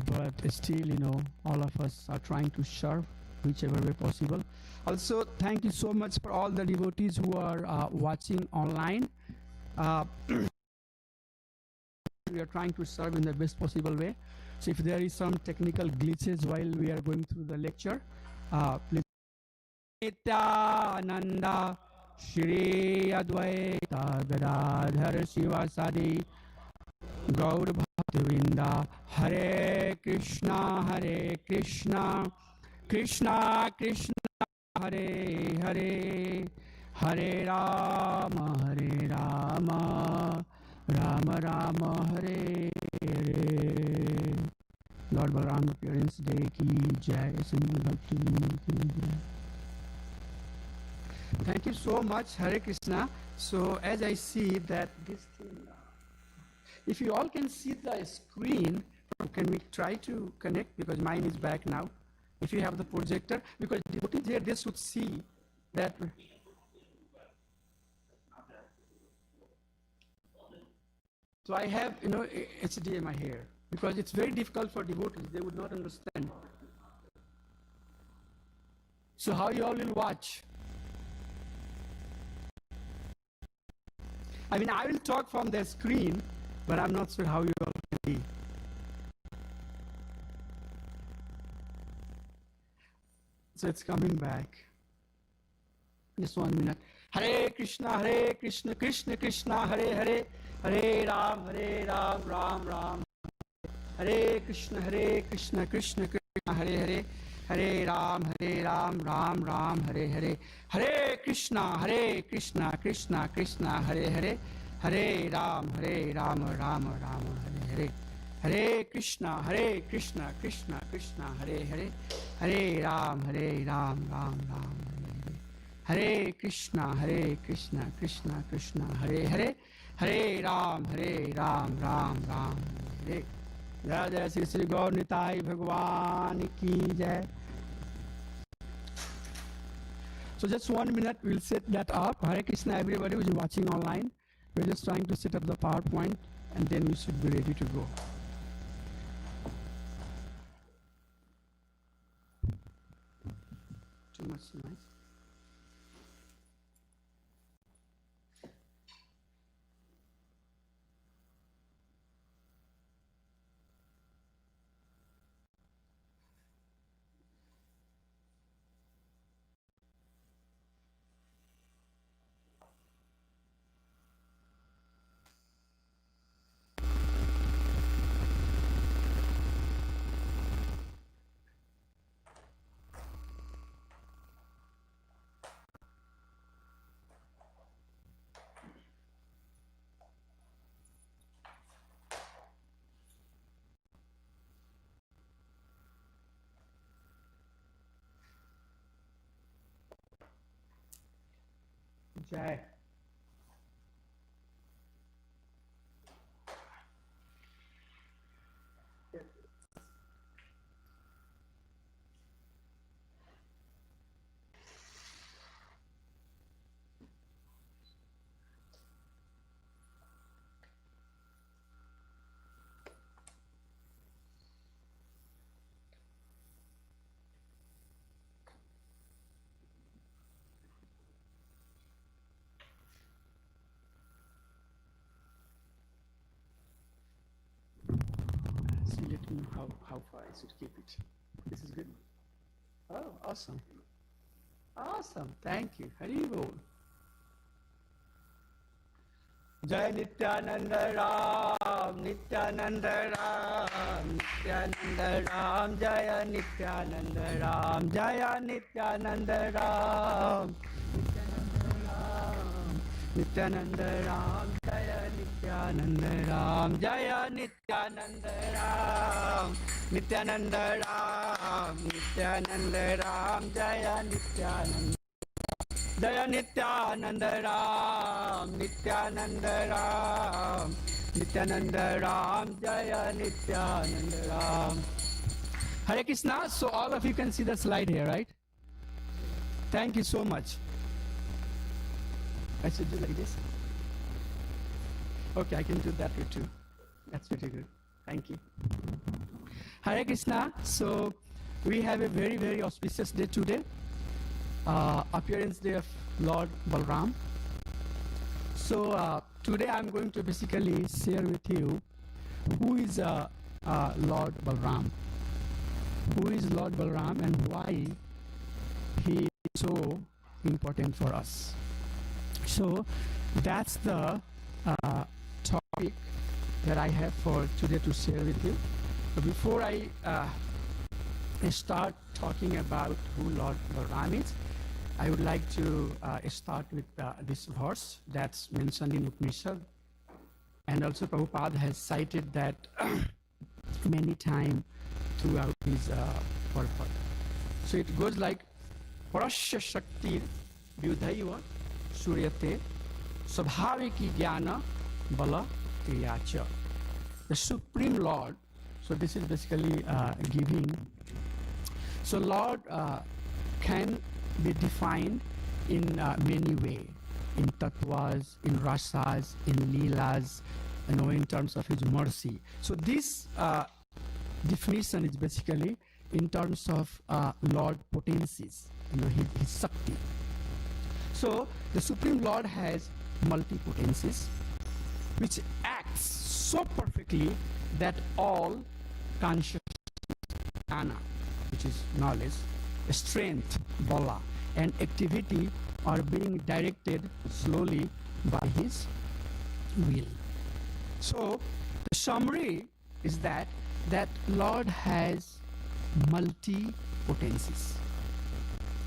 but still, you know, all of us are trying to serve whichever way possible. Also, thank you so much for all the devotees who are watching online. We are trying to serve in the best possible way. So if there is some technical glitches while we are going through the lecture, please. Nityananda Shri Advaita Gadadhar Shivasadi Gaur Bhaktivinoda Hare Krishna Krishna Krishna Hare Hare Hare Rama Rama Rama Hare Hare. Lord Balaram Appearance Day ki jai. Bhaktivinoda ki jai. Thank you so much, Hare Krishna. So as I see that this thing, if you all can see the screen, can we try to connect, because mine is back now. If you have the projector, because devotees here, they should see that. So I have, you know, HDMI here, because it's very difficult for devotees, they would not understand. So how you all will watch? I mean, I will talk from the screen, but I'm not sure how you all can see. So it's coming back. Just 1 minute. Hare Krishna, Krishna Krishna, Hare Hare, Hare Ram, Ram Ram. Hare Krishna, Krishna Krishna, Hare Hare, Hare Ram, Ram Ram, Hare Hare. Hare Krishna, Krishna Krishna, Hare Hare, Hare Ram, Ram Ram, Hare Hare. Hare Krishna, Krishna Krishna, Hare Hare, Hare Ram, Ram Ram, Hare Hare. Hare Krishna, Krishna Hare Hare, Hare Ram, Ram Ram, Hare. Jai Jai Sri Sri Gaur Nitai Bhagwan Ki Jai. So just 1 minute, we'll set that up. Hare Krishna, everybody who's watching online. We're just trying to set up the PowerPoint and then we should be ready to go. Too much noise. Jai. So let me know how far I should keep it. This is good. Oh, awesome. Awesome. Thank you. Hari Bol. Jai Nityananda Ram, Nityananda Ram, Nityananda Ram, Jaya Nityananda Ram, Jaya Nityananda Ram, Nityananda Ram, Jaya Nityananda Ram, Jaya Nityananda Ram, Nityananda Ram, Nityananda Ram, Jaya Nityananda. Jaya Nityananda Ram, Nityananda Ram, Nityananda Ram, Jaya Nityananda Ram. Hare Krishna. So all of you can see the slide here, right? Thank you so much. I should do like this. Okay, I can do that way too. That's pretty good. Thank you. Hare Krishna. So we have a very, very auspicious day today. Appearance day of Lord Balaram. So today I'm going to basically share with you who is Lord Balaram. Who is Lord Balaram and why he is so important for us. So that's the topic that I have for today to share with you. But before I start talking about who Lord Balaram is, I would like to start with this verse that's mentioned in Upanishad. And also Prabhupada has cited that many times throughout his purport. So it goes like, Parasya Shakti Vyudhaiva Suryate Sabhaviki Jnana Bala Kriyacha. The Supreme Lord, so this is basically giving. So Lord can be defined in many ways, in tattvas, in rasas, in leelas, in terms of his mercy. So this definition is basically in terms of Lord potencies, his Shakti. So the Supreme Lord has multi-potencies which acts so perfectly that all consciousness, jnana, which is knowledge, strength, bala, and activity are being directed slowly by his will. So the summary is that Lord has multi-potencies.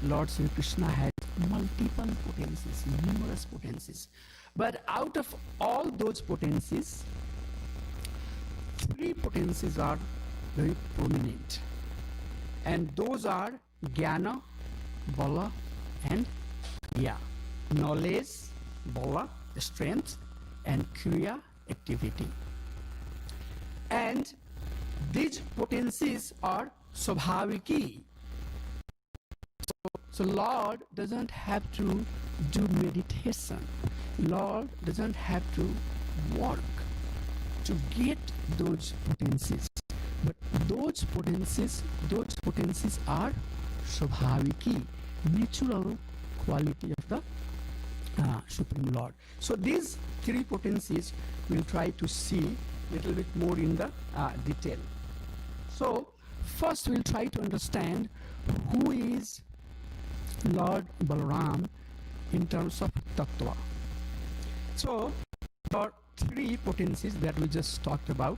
Lord Sri Krishna has multiple potencies, numerous potencies. But out of all those potencies, 3 potencies are very prominent. And those are Jnana, Bala, and Kriya. Knowledge, Bala, strength, and Kriya, activity. And these potencies are Swabhaviki. So Lord doesn't have to do meditation. Lord doesn't have to work to get those potencies. But those potencies are Swabhaviki, natural quality of the Supreme Lord. So these 3 potencies we'll try to see a little bit more in the detail. So first we'll try to understand who is Lord Balaram in terms of Tattva. So there are 3 potencies that we just talked about,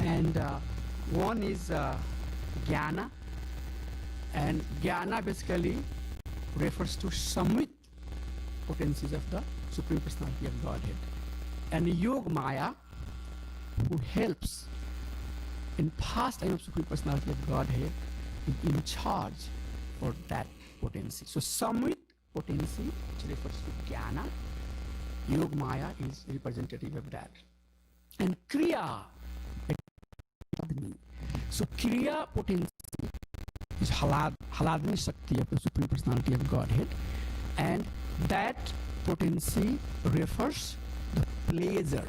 and one is Jnana, and Jnana basically refers to Samvit potencies of the Supreme Personality of Godhead, and Yog Maya, who helps in pastime of Supreme Personality of Godhead, is in charge for that potency. So Samvit potency, which refers to Jnana, Yog Maya is representative of that. And Kriya, so Kriya potency is Haladni Shakti of the Supreme Personality of Godhead, and that potency refers the pleasure,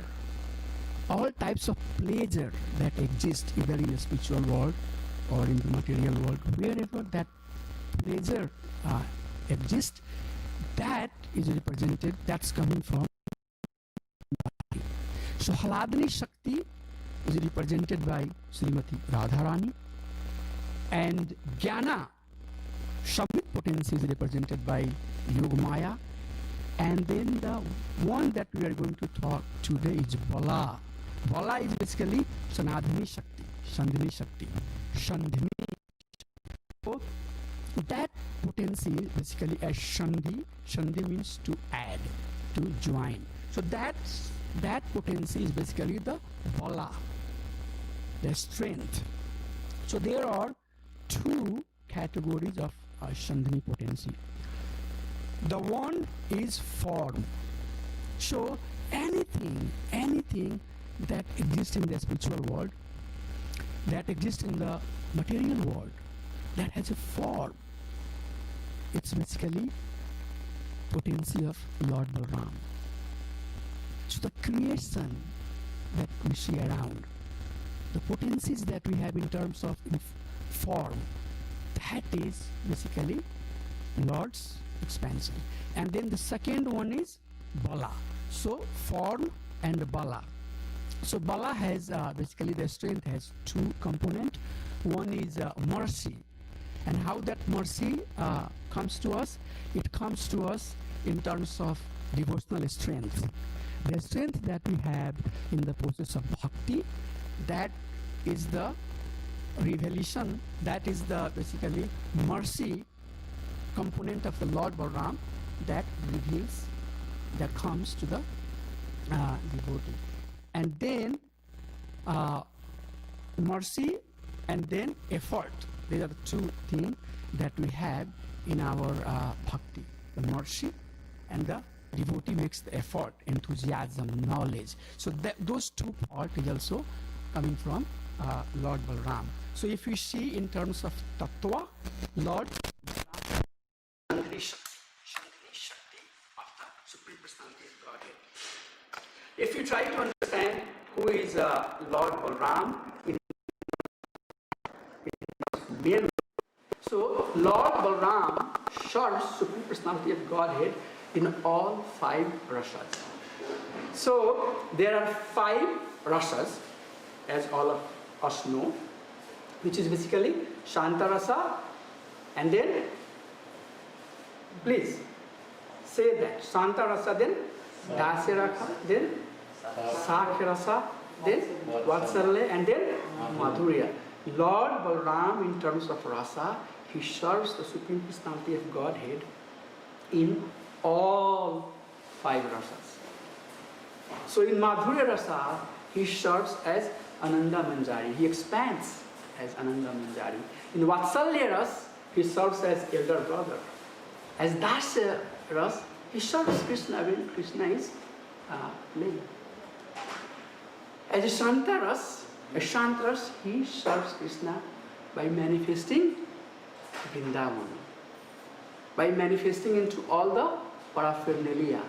all types of pleasure that exist either in the spiritual world or in the material world, wherever that pleasure exists, that is represented, that's coming from body. So Haladni Shakti is represented by Srimati Radharani, and Jnana, Samvit potency is represented by Yogamaya, and then the one that we are going to talk today is Bala. Bala is basically Sanadhini Shakti, Sandhini Shakti, Sandhini. So that potency is basically as Sandhi. Sandhi means to add, to join. So that potency is basically the Bala, the strength. So there are 2 categories of Sandhini potency. The one is form. So anything that exists in the spiritual world, that exists in the material world, that has a form, it's basically potency of Lord Balaram. So the creation that we see around, the potencies that we have in terms of form, that is basically Lord's expansion. And then the second one is Bala. So form and Bala. So Bala has basically the strength has 2 components. One is mercy, and how that mercy comes to us. It comes to us in terms of devotional strength. The strength that we have in the process of bhakti, that is the revelation, that is the basically mercy component of the Lord Balaram that reveals, that comes to the devotee. And then mercy and then effort. These are the 2 things that we have in our bhakti. The mercy and the devotee makes the effort, enthusiasm, knowledge. So those 2 parts is also coming from Lord Balaram. So if we see in terms of Tattva, Lord Shandhini Shakti of the Supreme Personality of Godhead. If you try to understand who is Lord Balaram in Myanmar, so Lord Balaram serves Supreme Personality of Godhead in all 5 rasas. So there are 5 rasas, as all of us know, which is basically Shanta Rasa, and then Please say that. Shanta rasa, then dasya rasa, then sakya rasa, then vatsalya, and then madhurya. Lord Balaram, in terms of rasa, he serves the Supreme Personality of Godhead in all 5 rasas. So in Madhurya rasa, he serves as Ananda Manjari. He expands as Ananda Manjari. In Vatsalya ras, he serves as elder brother. As Dasya ras, he serves Krishna when Krishna is playing. As a Shanta ras, he serves Krishna by manifesting Vrindavan, by manifesting into all the paraphernalia,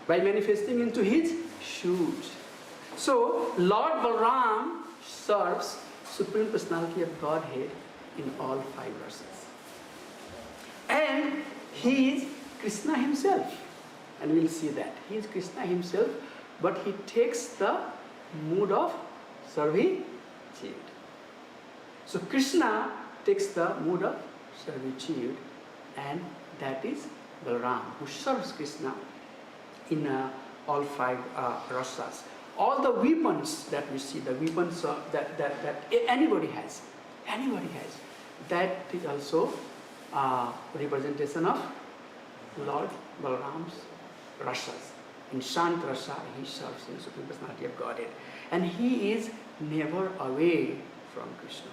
by manifesting into his shoes. So, Lord Balaram serves Supreme Personality of Godhead in all 5 verses. And he is Krishna himself. And we'll see that. He is Krishna himself, but he takes the mood of servitude. So Krishna takes the mood of servitude, and that is Balaram, who serves Krishna in all 5 rasas. All the weapons that we see, the weapons that anybody has, that is also representation of Lord Balaram's rasas. In Shant rasa, he serves in Supreme Personality of Godhead. And he is never away from Krishna.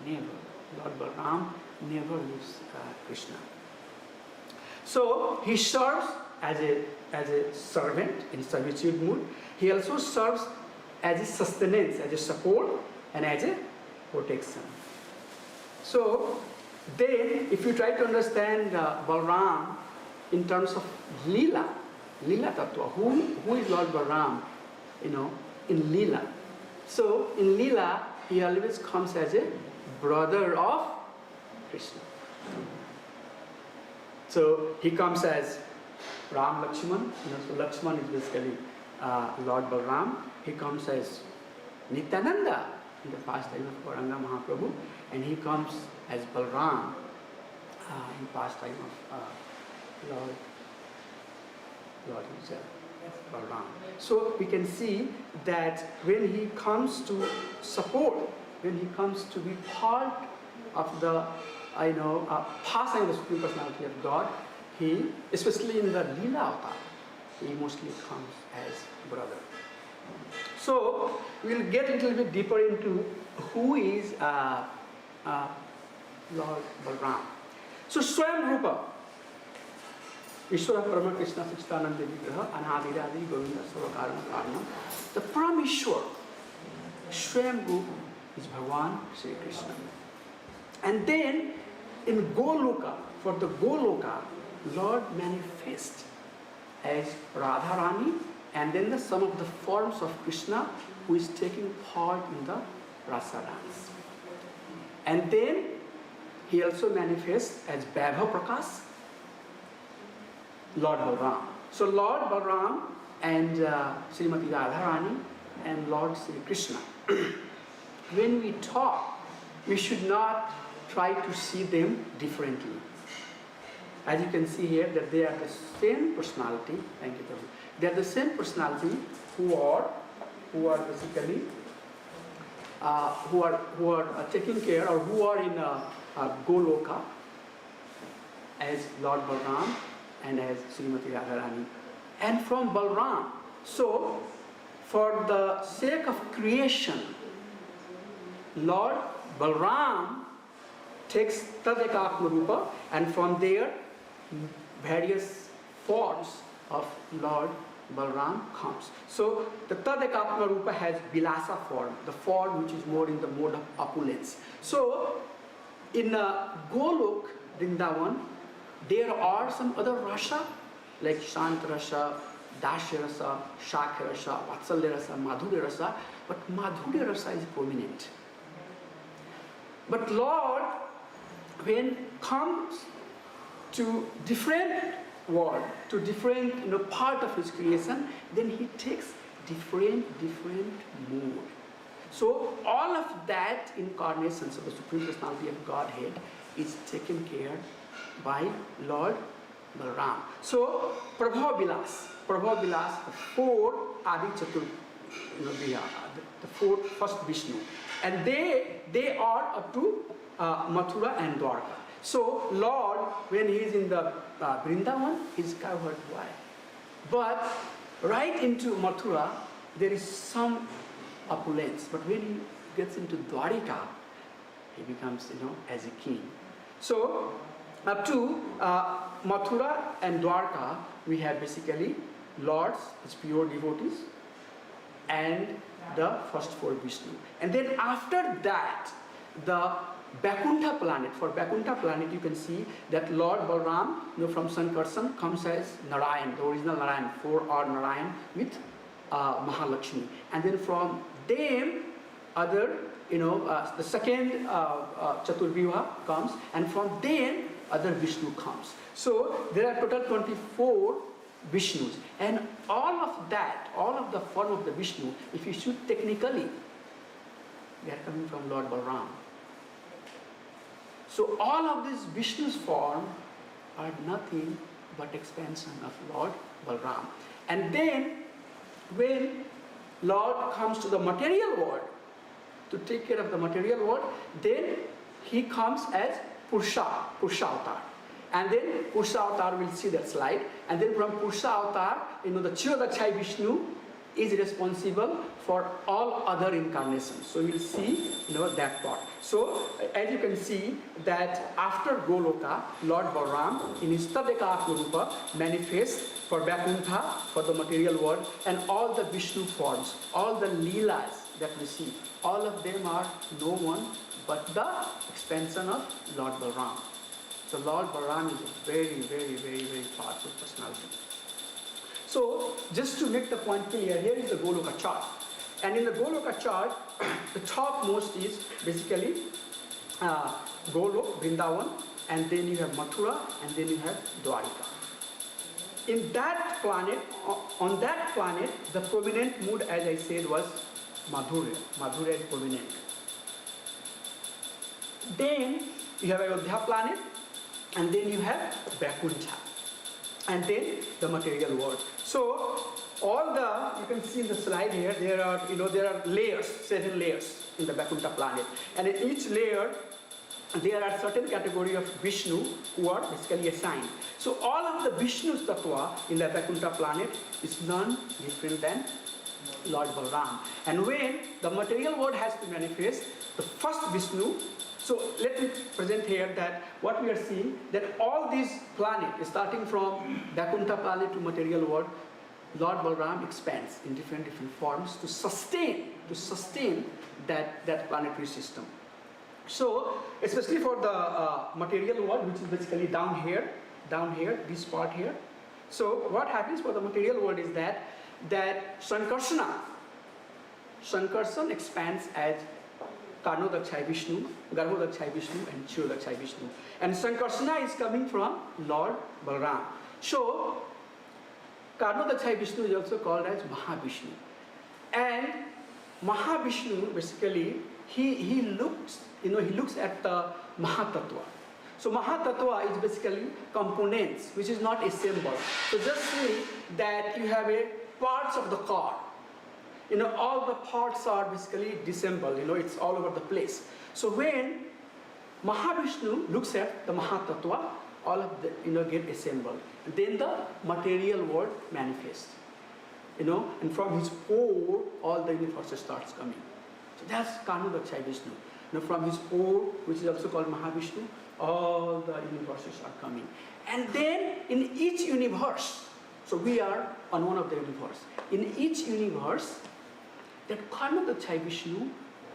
Never. Lord Balaram never leaves Krishna. So he serves as a servant in servitude mood. He also serves as a sustenance, as a support, and as a protection. So then, if you try to understand Balaram in terms of Leela Tattva, who is Lord Balaram, in Leela. So in Leela, he always comes as a brother of Krishna. So he comes as Ram Lakshman. So Lakshman is basically Lord Balaram. He comes as Nityananda in the pastime of Gauranga Mahaprabhu, and he comes as Balaram in pastime of Lord himself, Balaram. So we can see that when he comes to support, when he comes to be part of the pastime of the Supreme Personality of God, he, especially in the Leela Avatar, he mostly comes as brother. So we'll get a little bit deeper into who is Lord Balaram. So Swayam Rupa, Ishvara Parama Krishna Sichitananda Vigraha Anhadiradi Govinda Savakarma Karma. The Parameshwar, Swayam Rupa, is Bhagavan Sri Krishna. And then in Goloka, for the Goloka, Lord manifests as Radharani, and then some of the forms of Krishna who is taking part in the Rasa dance. And then he also manifests as Vaibhav Prakash, Lord Balaram. So Lord Balaram and Srimati Radharani and Lord Sri Krishna. When we talk, we should not try to see them differently. As you can see here, that they are the same personality. Thank you, Prabhu. They are the same personality who are basically who are taking care, or who are in Goloka as Lord Balaram and as Srimati Radharani. And from Balaram, so for the sake of creation, Lord Balaram takes Tadekatma Rupa, and from there various forms of Lord Balaram comes. So the Tadekatma Rupa has Vilasa form, the form which is more in the mode of opulence. So in Golok, Vrindavan, there are some other rasa like Shant rasa, Dasya rasa, Shakya rasa, Vatsalya rasa, Madhurya rasa, but Madhurya rasa is prominent. But Lord, when comes to different world, to different part of his creation, then he takes different mood. So all of that incarnations of the Supreme Personality of Godhead is taken care by Lord Balaram. So Prabhavilas, the four Adi Chatur, the four first Vishnu, and they are up to Mathura and Dwarka. So Lord, when he is in the Vrindavan, he is covered white. But right into Mathura, there is some opulence. But when he gets into Dwarika, he becomes, as a king. So up to Mathura and Dwarka, we have basically lords, it's pure devotees, and the first four Vishnu. And then after that, the Vaikuntha planet. For Vaikuntha planet, you can see that Lord Balaram, from Sankarsan, comes as Narayan, the original Narayan, 4 are Narayan with Mahalakshmi. And then from them, other, the second Chaturvivaha comes, and from then, other Vishnu comes. So there are total 24 Vishnus, and all of the form of the Vishnu, if you shoot technically, they are coming from Lord Balaram. So all of these Vishnu's form are nothing but expansion of Lord Balaram. And then when Lord comes to the material world to take care of the material world, then he comes as Purusha Avatar. And then Purusha Avatar, we'll see that slide. And then from Purusha Avatar, the Chirodakshai Vishnu is responsible for all other incarnations. So we'll see that part. So as you can see that after Goloka, Lord Balaram in his Tadeka Rupa manifests for Vaikuntha, for the material world, and all the Vishnu forms, all the Leelas that we see, all of them are no one but the expansion of Lord Balaram. So Lord Balaram is a very, very, very, very powerful personality. So just to make the point clear, here is the Goloka chart. And in the Goloka chart, the topmost is basically Golok, Vrindavan, and then you have Mathura, and then you have Dwarika. In that planet, on that planet, the prominent mood, as I said, was Madhurya. Madhurya is prominent. Then you have Ayodhya planet, and then you have Vaikuntha, and then the material world. So all you can see in the slide here, there are layers, 7 layers in the Vaikuntha planet, and in each layer there are certain category of Vishnu who are basically assigned. So all of the Vishnu's tattva in the Vaikuntha planet is none different than Lord Balaram. And when the material world has to manifest, the first Vishnu, so let me present here that what we are seeing, that all these planets, starting from Vaikuntha planet to material world, Lord Balaram expands in different forms to sustain that planetary system. So, especially for the material world, which is basically down here, this part here. So, what happens for the material world is that Sankarsana expands as Karnodakshai Vishnu, Garbhodakshai Vishnu, and Chirodakshai Vishnu. And Sankarsana is coming from Lord Balaram. So, Karnodakshai Vishnu is also called as Mahavishnu. And Mahavishnu, basically, he looks at the Mahatattva. So Mahatattva is basically components, which is not a symbol. So just say that you have parts of the car. All the parts are basically disassembled. It's all over the place. So when Mahavishnu looks at the Mahatattva, all of the get assembled. And then the material world manifests. And from his core, all the universe starts coming. So that's Karnodakshai Vishnu. From his core, which is also called Mahavishnu, all the universes are coming. And then in each universe, so we are on one of the universe. In each universe, that Karnodakshai Vishnu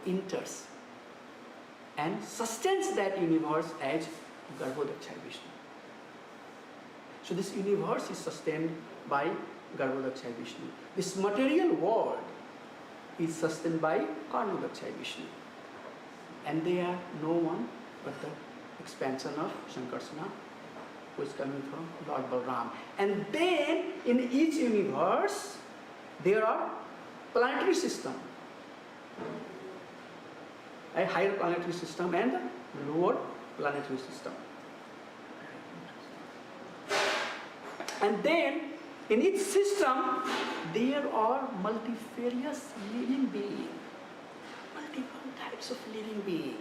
enters and sustains that universe as Garbhodakshai Vishnu. So this universe is sustained by Garbhodakshai Vishnu. This material world is sustained by Karnodakshai Vishnu. And they are no one but the expansion of Sankarsana, who is coming from Lord Balaram. And then in each universe, there are planetary system, a higher planetary system and a lower planetary system. And then in each system, there are multifarious living beings, multiple types of living beings.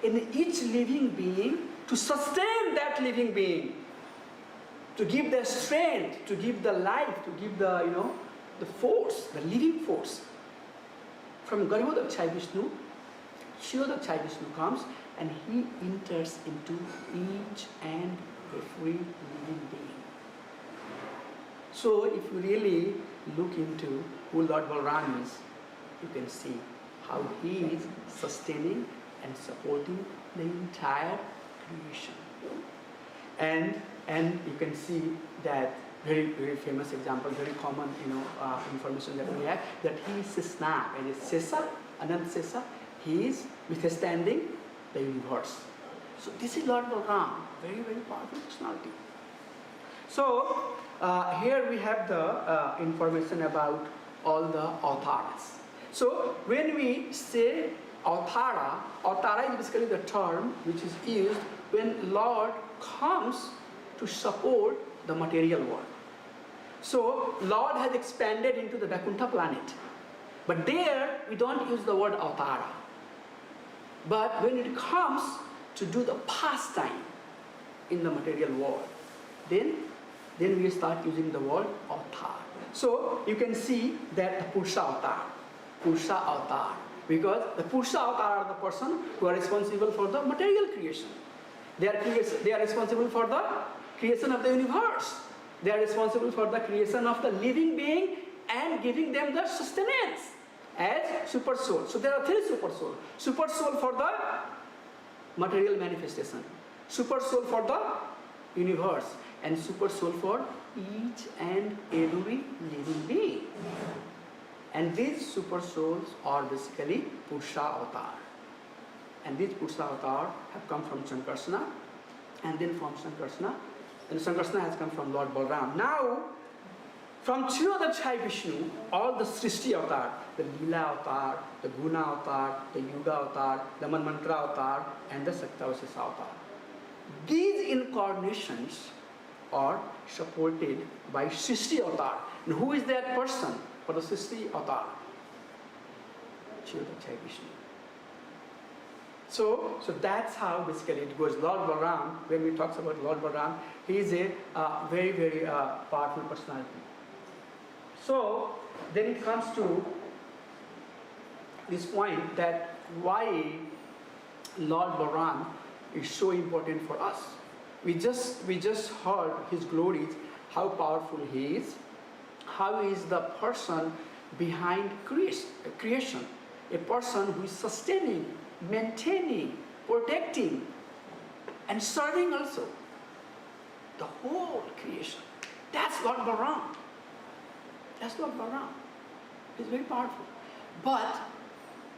In each living being, to sustain that living being, to give the strength, to give the life, to give the, the force, the living force. From Garbhodakshaya Vishnu, Kshirodakshaya Vishnu comes and he enters into each and every living being. So if you really look into who Lord Balaram is, you can see how he is sustaining and supporting the entire creation. And you can see that very, very famous example, very common information that we have, that he is Sesna, and it's Sesa, Anant Sesa, he is withstanding the universe. So this is Lord Balaram, very, very powerful personality. So here we have the information about all the avatars. So when we say avatara, avatara is basically the term which is used when Lord comes to support the material world. So Lord has expanded into the Vaikuntha planet. But there we don't use the word avatara. But when it comes to do the pastime in the material world, then we start using the word avatar. So you can see that the Purusha avatar, because the Purusha avatar are the person who are responsible for the material creation. They are responsible for the creation of the universe. They are responsible for the creation of the living being and giving them the sustenance as super soul. So there are three super souls. Super soul for the material manifestation, super soul for the universe, and super soul for each and every living being. And these super souls are basically Purusha avatar. And these Purusha avatar have come from Sankarsana, and then from Sankarsana, and Sankarsana has come from Lord Balaram. Now, from Kshirodakshaya Vishnu, all the Srishti avatar, the Leela avatar, the Guna avatar, the Yuga avatar, the Manmantra avatar, and the Saktavasesa avatar. These incarnations are supported by Srishti avatar. And who is that person for the Srishti avatar? Kshirodakshaya Vishnu. So that's how basically it goes. Lord Balaram, when we talk about Lord Balaram, he is a very, very powerful personality. So then it comes to this point that why Lord Balaram is so important for us. We just heard his glories, how powerful he is, how he is the person behind creation, a person who is sustaining, maintaining, protecting, and serving also the whole creation. That's Lord Balaram. That's Lord Balaram. He's very powerful. But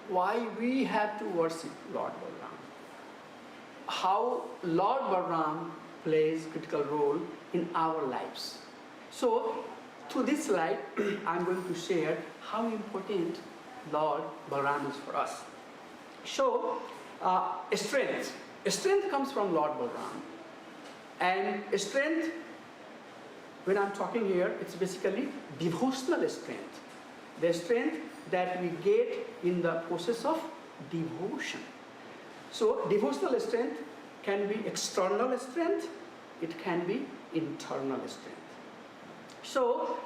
why we have to worship Lord Balaram? How Lord Balaram plays critical role in our lives. So through this slide, I'm going to share how important Lord Balaram is for us. So strength. Strength comes from Lord Balaram. And strength, when I'm talking here, it's basically devotional strength. The strength that we get in the process of devotion. So devotional strength can be external strength, it can be internal strength. So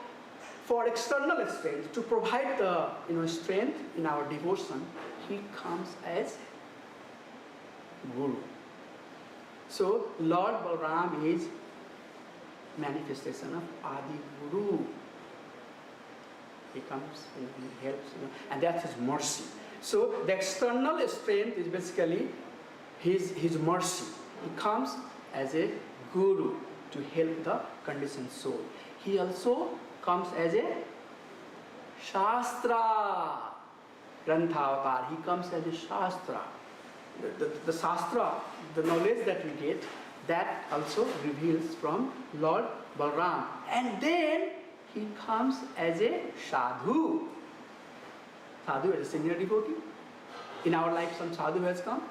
for external strength, to provide the strength in our devotion, he comes as Guru. So Lord Balaram is manifestation of Adi Guru. He comes and he helps, and that's his mercy. So the external strength is basically his mercy. He comes as a Guru to help the conditioned soul. He also comes as a Shastra Grantha avatar. He comes as a Shastra. The Shastra, the knowledge that we get, that also reveals from Lord Balaram. And then he comes as a Sadhu. Sadhu is a senior devotee. In our life, some Sadhu has come.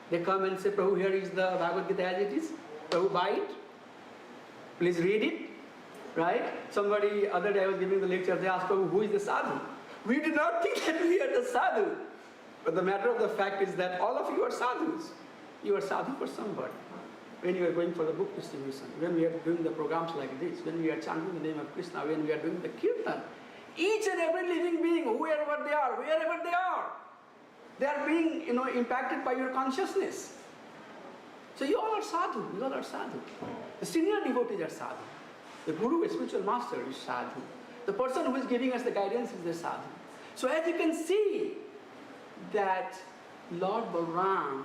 They come and say, Prabhu, here is the Bhagavad Gita as it is. Prabhu, buy it. Please read it. right? Somebody, other day I was giving the lecture, they asked, who is the sadhu? We do not think that we are the sadhu. But the matter of the fact is that all of you are sadhus. You are sadhu for somebody. When you are going for the book distribution, when we are doing the programs like this, when we are chanting the name of Krishna, when we are doing the kirtan, each and every living being, wherever they are being, impacted by your consciousness. So you all are sadhu, you all are sadhu. The senior devotees are sadhu. The guru, a spiritual master, is sadhu. The person who is giving us the guidance is the sadhu. So as you can see that Lord Balaram,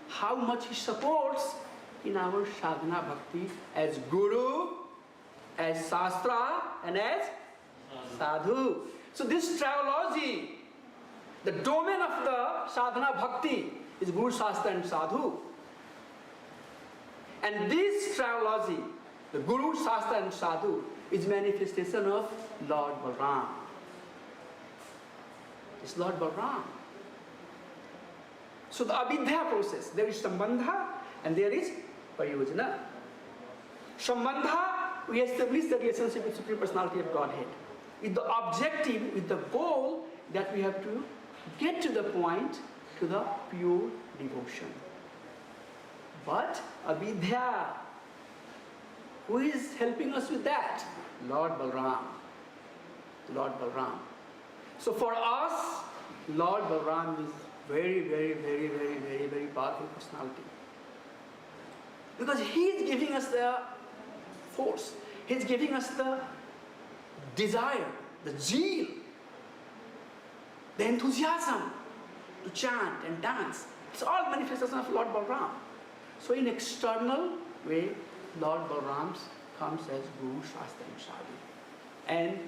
how much he supports in our sadhana bhakti as guru, as shastra, and as sadhu. So this trilogy, the domain of the sadhana bhakti is guru, shastra, and sadhu. And this trilogy, the guru, shastra, and sadhu, is manifestation of Lord Balaram. It's Lord Balaram. So the abhidya process, there is sambandha and there is pariyojana. Sambandha, we establish the relationship with Supreme Personality of Godhead, with the objective, with the goal that we have to get to the point, to the pure devotion. But abhidya, who is helping us with that? Lord Balaram. Lord Balaram. So for us, Lord Balaram is very, very, very, very, very, very powerful personality. Because he is giving us the force. He is giving us the desire, the zeal, the enthusiasm to chant and dance. It's all manifestation of Lord Balaram. So in external way, Lord Balaram comes as Guru, Shastra, and Sadhu. And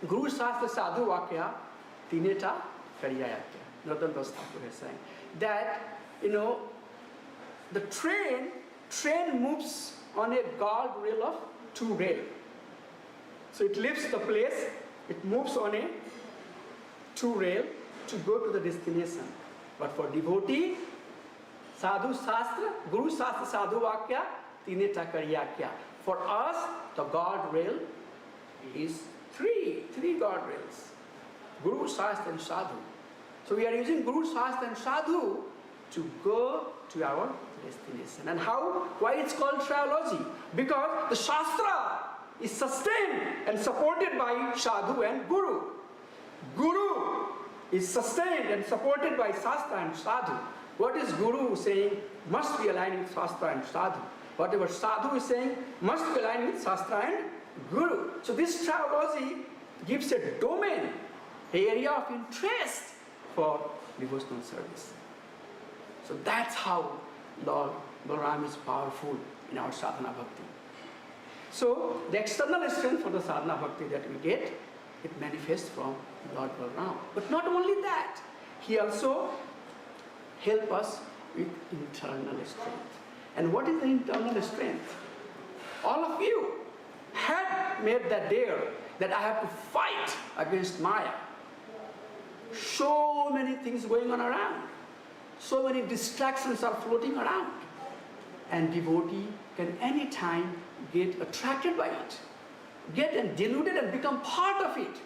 Guru, Shastra, Sadhu Vakya, Tineta, Kariyayakya. Narottam Das Thakur is saying that, the train moves on a guardrail of 2 rails. So it leaves the place, it moves on a 2 rail to go to the destination. But for devotee, Sadhu Shastra, Guru Shastra, Sadhu Vakya, Tineta Kariyakya. For us, the guardrail is 3 guardrails. Guru, Shastra, and Sadhu. So we are using Guru, Shastra, and Sadhu to go to our destination. And why it's called trilogy? Because the Shastra is sustained and supported by Sadhu and Guru. Guru is sustained and supported by Shastra and Sadhu. What is Guru saying must be aligned with Shastra and Sadhu. Whatever Sadhu is saying must be aligned with Shastra and Guru. So this trilogy gives a domain, an area of interest for devotional service. So that's how Lord Balaram is powerful in our sadhana bhakti. So the external strength for the sadhana bhakti that we get, it manifests from Lord Balaram. But not only that, he also helps us with internal strength. And what is the internal strength? All of you had made that dare that I have to fight against Maya. So many things going on around. So many distractions are floating around. And devotee can anytime get attracted by it, get deluded and become part of it.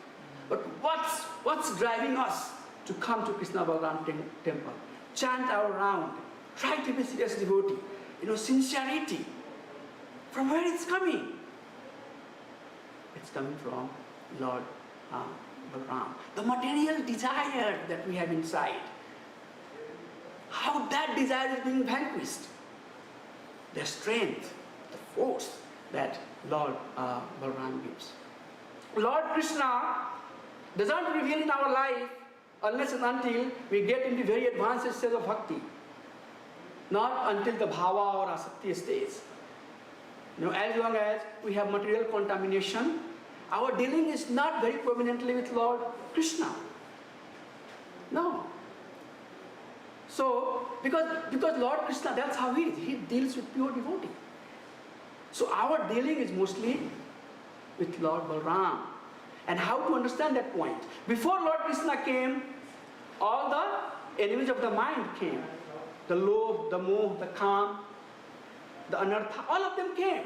But what's driving us to come to Krishna Balaram temple? Chant our round, try to be serious devotee, sincerity. From where it's coming? It's coming from Lord Balaram. The material desire that we have inside, how that desire is being vanquished. The strength, the force that Lord Balaram gives. Lord Krishna doesn't reveal in our life unless and until we get into very advanced stage of bhakti. Not until the bhava or asakti stage. As long as we have material contamination, our dealing is not very permanently with Lord Krishna. No. So, because Lord Krishna, that's how he is. He deals with pure devotee. So our dealing is mostly with Lord Balaram. And how to understand that point? Before Lord Krishna came, all the enemies of the mind came. The lobh, the moh, the kam. the Anartha, all of them came.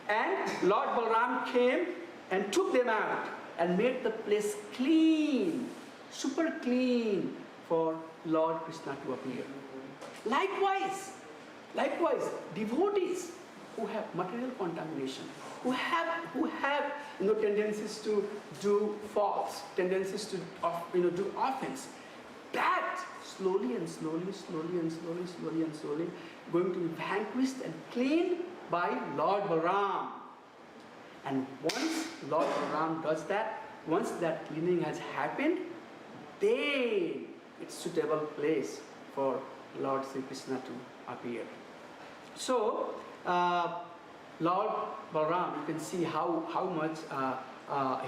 And Lord Balaram came and took them out and made the place clean, super clean for Lord Krishna to appear. Likewise, devotees who have material contamination, who have tendencies to do faults, tendencies to do offense, that slowly going to be vanquished and cleaned by Lord Balaram. And once Lord Balaram does that, once that cleaning has happened, then it's suitable place for Lord Sri Krishna to appear. So, Lord Balaram, you can see how much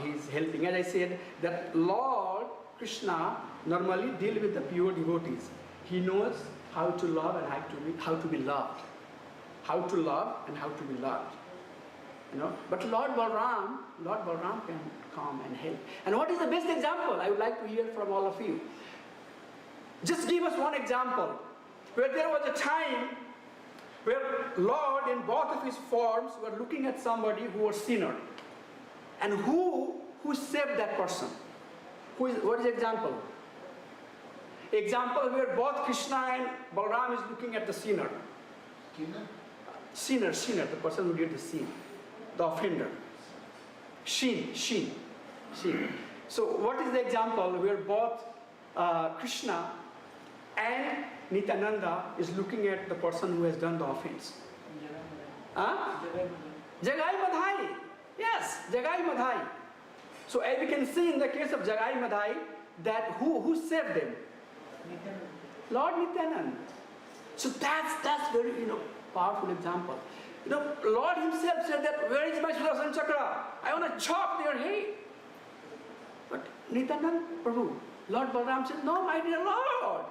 he's helping. As I said, that Lord Krishna normally deal with the pure devotees. He knows how to love and how to be loved. How to love and how to be loved. But Lord Balaram can come and help. And what is the best example? I would like to hear from all of you. Just give us one example where there was a time where Lord in both of his forms were looking at somebody who was sinner. And who saved that person? What is the example? Example where both Krishna and Balaram is looking at the sinner. Sinner, the person who did the sin, the offender. Shin. So what is the example where both Krishna and Nityananda is looking at the person who has done the offense? Jagai Madhai. Yes, Jagai Madhai. So as we can see in the case of Jagai Madhai, that who saved them? Lord Nityananda. So that's very powerful example. Lord himself said that, where is my Sudarshan Chakra? I want to chop their head. But Nityananda Prabhu, Lord Balaram said, no, my dear Lord,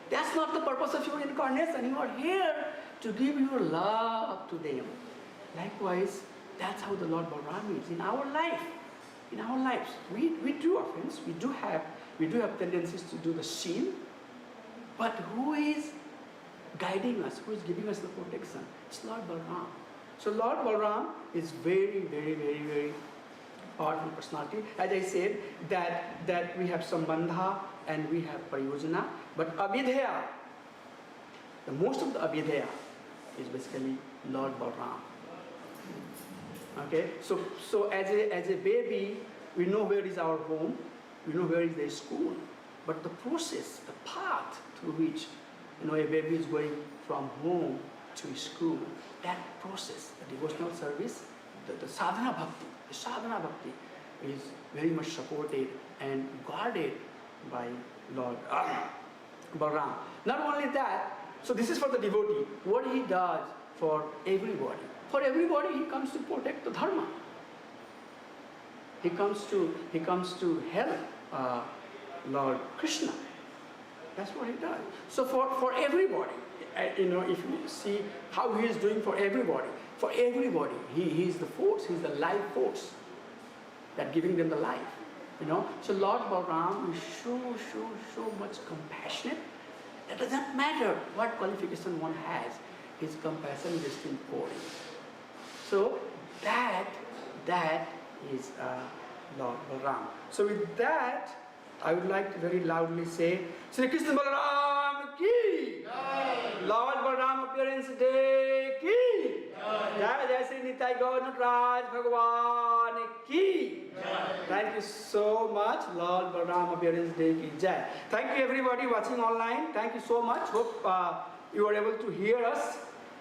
that's not the purpose of your incarnation. You are here to give your love to them. Likewise, that's how the Lord Balaram is in our life. In our lives, we do offense, we do have tendencies to do the sin, but who is guiding us, who is giving us the protection? It's Lord Balaram. So Lord Balaram is very powerful personality. As I said, that we have Sambandha and we have Pariyojana, but Abhidheya, the most of the Abhidheya is basically Lord Balaram. Okay, so as a baby, we know where is our home, we know where is the school, but the process, the path through which a baby is going from home to school, that process, the devotional service, the sadhana bhakti is very much supported and guarded by Lord Balaram. Not only that, so this is for the devotee, what he does for everybody. For everybody, he comes to protect the dharma. He comes to help Lord Krishna. That's what he does. So for everybody, if you see how he is doing for everybody, he is the force, he is the life force that giving them the life. So Lord Balaram is so much compassionate. It doesn't matter what qualification one has, his compassion is still pouring. So that is Lord Balaram. So with that, I would like to very loudly say, Sri Krishna Balaram ki, Lord Balaram appearance day ki, Jai Jai Sri Nitai Gaur Nataraj Bhagwan ki. Thank you so much, Lord Balaram appearance day ki Jai. Thank you everybody watching online. Thank you so much. Hope you are able to hear us.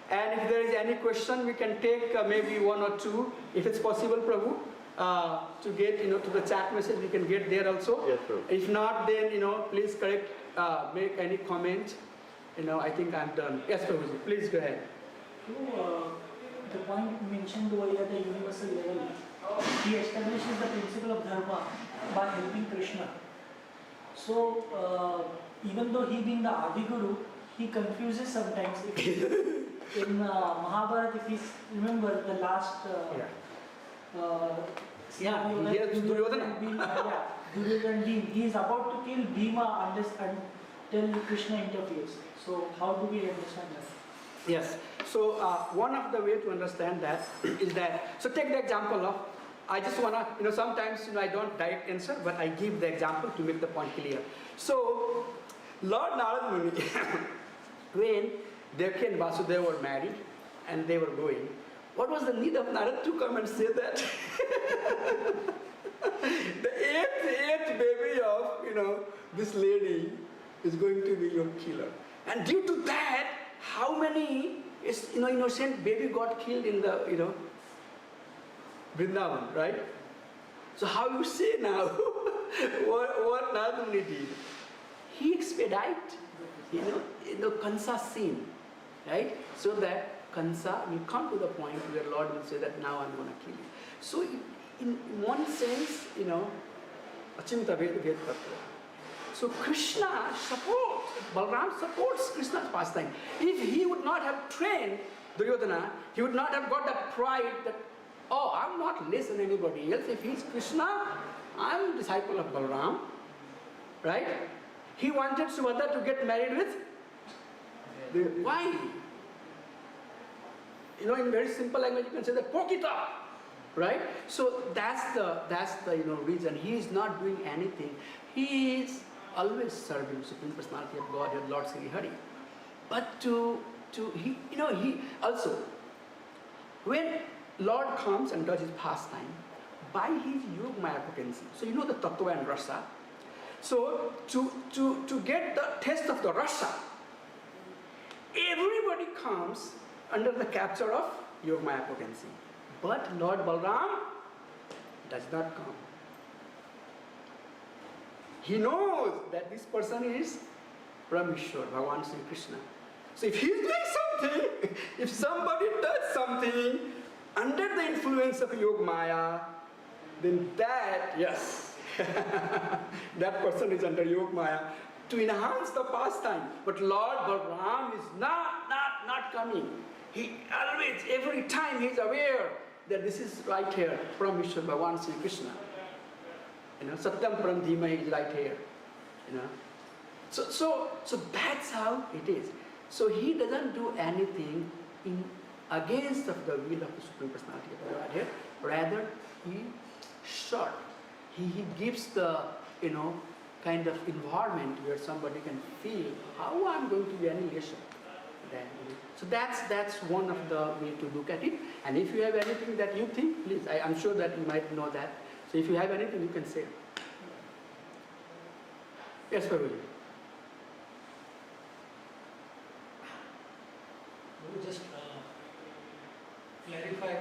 And if there is any question, we can take maybe one or two, if it's possible, Prabhu. To get to the chat message, we can get there also. Yes, sir. If not, then please correct, make any comment. I think I'm done. Yes, Prabhuji, please go ahead. The point you mentioned over here at the universal level, he establishes the principle of dharma by helping Krishna. So even though he being the Adi Guru, he confuses sometimes. In Mahabharata, if you remember the last. He has Duryodhana. Duryodhana, he is about to kill Bhima until Krishna interferes. So how do we understand that? Yes. So one of the way to understand that is that, so take the example of, I just wanna, sometimes, I don't direct answer, but I give the example to make the point clear. So, Lord Narad Muni, when Devaki and Vasudeva were married and they were going, what was the need of Narad to come and say that? The eighth baby of, this lady is going to be your killer. And due to that, how many innocent baby got killed in the, Vrindavan, right? So how you say now, what Narad Muni did? He expedite, Kansa's sin, right? So that Kansa will come to the point where Lord will say that now I'm going to kill you. So in one sense, Achinta Ved Ved Tattva. So Krishna supports, Balaram supports Krishna's pastime. If he would not have trained Duryodhana, he would not have got that pride that, oh, I'm not less than anybody else. If he's Krishna, I'm a disciple of Balaram, right? He wanted Subhadra to get married with? Why? In very simple language, you can say that, poke it up, right? So that's the reason. He is not doing anything. He is always serving Supreme Personality of Godhead, Lord Sri Hari. But he also, when Lord comes and does his pastime, by his Yogmaya potency, so the Tattva and Rasa, so to get the taste of the Rasa, everybody comes under the capture of Yogmaya potency. But Lord Balaram does not come. He knows that this person is Parameshwar, Bhagavan Sri Krishna. So if he is doing something, if somebody does something under the influence of Yogmaya, then that, yes, that person is under Yogmaya to enhance the pastime. But Lord Balaram is not coming. He always, every time he is aware that this is right here, Parameshwar, Bhagavan Sri Krishna. Satyam Param Dhimai is right here. So that's how it is. So he doesn't do anything against of the will of the Supreme Personality of Godhead. Rather, he gives the kind of environment where somebody can feel how I'm going to be annihilation. So that's one of the way to look at it. And if you have anything that you think, please, I'm sure that you might know that. So if you have anything, you can say. Yes, Prabhuji. Would you just clarify,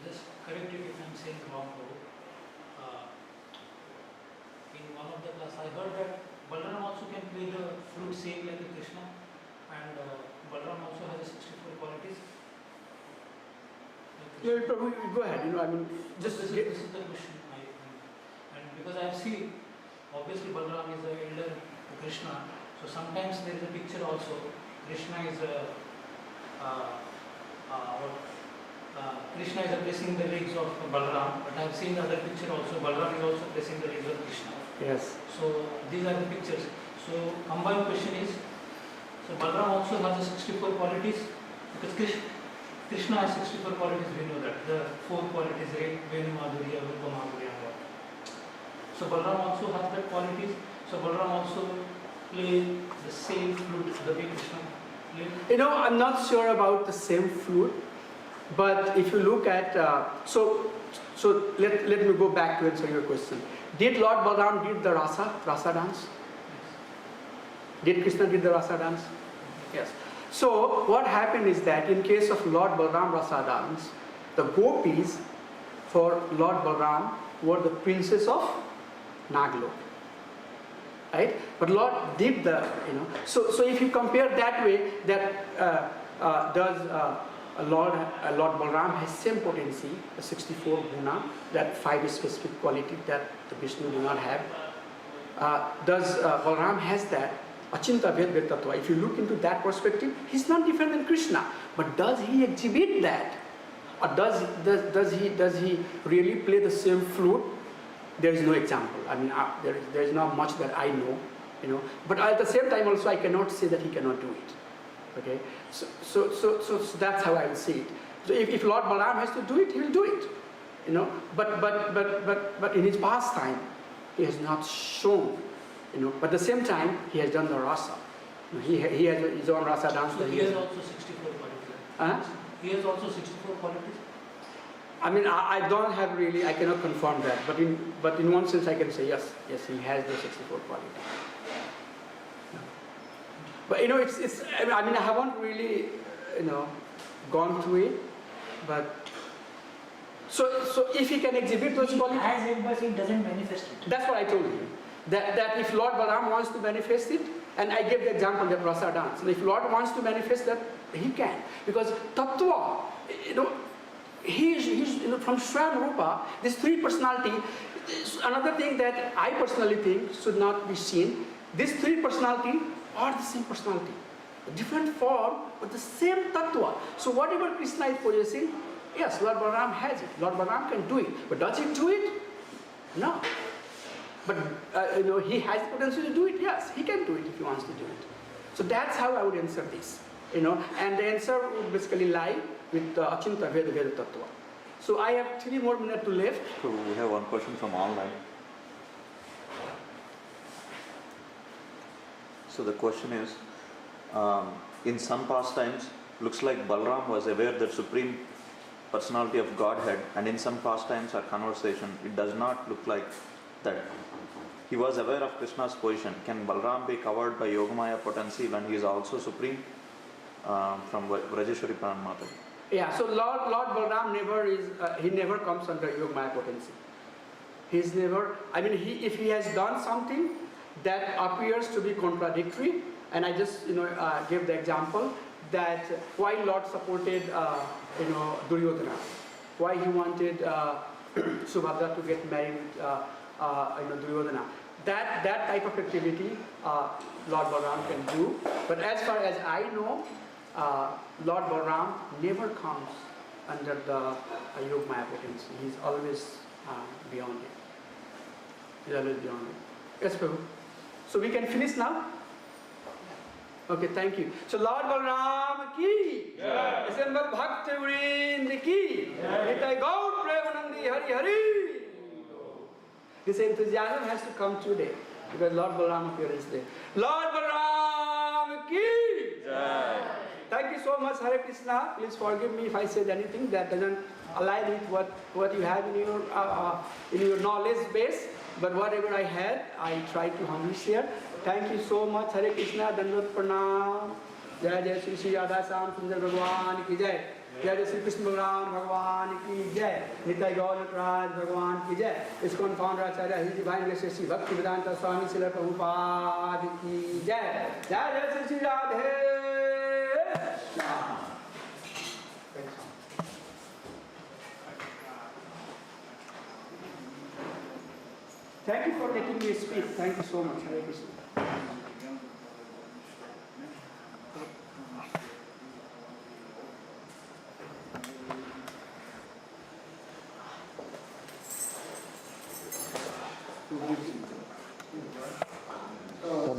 just correct it if I'm saying wrong, in one of the class I heard that Balaram also can play the flute same like Krishna, and Balaram also has 64 qualities. Yeah, Prabhu, go ahead. This is the question. And because I have seen, obviously Balaram is the elder to Krishna, so sometimes there is a picture also. Krishna is pressing the legs of Balaram, but I have seen the other picture also. Balaram is also pressing the legs of Krishna. Yes. So these are the pictures. So combined question is, so Balaram also has 64 qualities, because Krishna has 64 qualities, we know that. The 4 qualities, Venu Madhurya, Rupa Madhurya. So Balaram also has that qualities. So Balaram also play the same flute the way Krishna played. I'm not sure about the same flute, but if you look at, so let me go back to answer your question. Did Lord Balaram did the rasa dance? Did Krishna did the rasa dance? Yes. So what happened is that in case of Lord Balaram rasa dance, the gopis for Lord Balaram were the princes of Naglok. Right? But Lord did the, so if you compare that way, that Lord Balaram has same potency, the 64 guna, that 5 specific quality that the Vishnu do not have. Balaram has that, Achinta Ved Ved Tattva. If you look into that perspective, he's not different than Krishna. But does he exhibit that? Or does he really play the same flute? There is no example. There is not much that I know But at the same time also I cannot say that he cannot do it. Okay, so that's how I will see it. So if Lord Balaram has to do it, he will do it. But in his pastime, he has not shown. But at the same time, he has done the rasa. He has his own rasa dance. So he has also 64 qualities. He has also 64 qualities. I mean, I don't have really. I cannot confirm that. But in one sense, I can say yes. Yes, he has the 64 qualities. But it's. I mean, I haven't really, gone through it. But so if he can exhibit those qualities, has it, but he doesn't manifest it. that's what I told him. That if Lord Balaram wants to manifest it, and I gave the example of rasa dance. And if Lord wants to manifest that, he can, because tattva, he's from Swam Rupa. This three personality. Another thing that I personally think should not be seen. These three personality are the same personality, different form, but the same tattva. So whatever Krishna is possessing, yes, Lord Balaram has it. Lord Balaram can do it. But does he do it? No. But he has the potential to do it. Yes, he can do it if he wants to do it. So that's how I would answer this. And the answer would basically lie with Achinta Veda Veda Tattva. So I have 3 more minutes to left. So we have one question from online. So the question is, in some pastimes, looks like Balaram was aware that Supreme Personality of Godhead, and in some pastimes or conversation, it does not look like that. He was aware of Krishna's position. Can Balaram be covered by Yogamaya potency when he is also Supreme? From Vrajeshwari Pranamata. Yeah, so Lord Balaram never comes under Yogamaya potency. He's never, if he has done something that appears to be contradictory, and I just, gave the example that why Lord supported, Duryodhana, why he wanted Subhadra to get married with, Duryodhana. That type of activity, Lord Balaram can do. But as far as I know, Lord Balaram never comes under the Yogamaya potency. He's always beyond it. He's always beyond it. Yes, Prabhu. So we can finish now? Okay, thank you. So Lord Balaram ki, Assembled Bhakta Vrind ki, Nitai Gaur Premanandi Hari Hari. This enthusiasm has to come today because Lord Balaram appears there. Lord Balaram ki. Thank you so much, Hare Krishna. Please forgive me if I said anything that doesn't align with what you have in your knowledge base. But whatever I had, I tried to humbly share. Thank you so much, Hare Krishna. Dandot Pranam. Jai Jai Shri Shri Radha Sam Sundar Bhagwan ki Jai. Jai Jai Shri Krishna Balaram Bhagwan ki Jai. Nitai Gaur Raj Bhagwan ki Jai. ISKCON founder Acharya His Divine Grace Shri Bhakti Vedanta Swami Srila Prabhupada ki Jai. Jai Jai Shri Shri Radhe. Thank you for letting me speak. Thank you so much, Hare Krishna.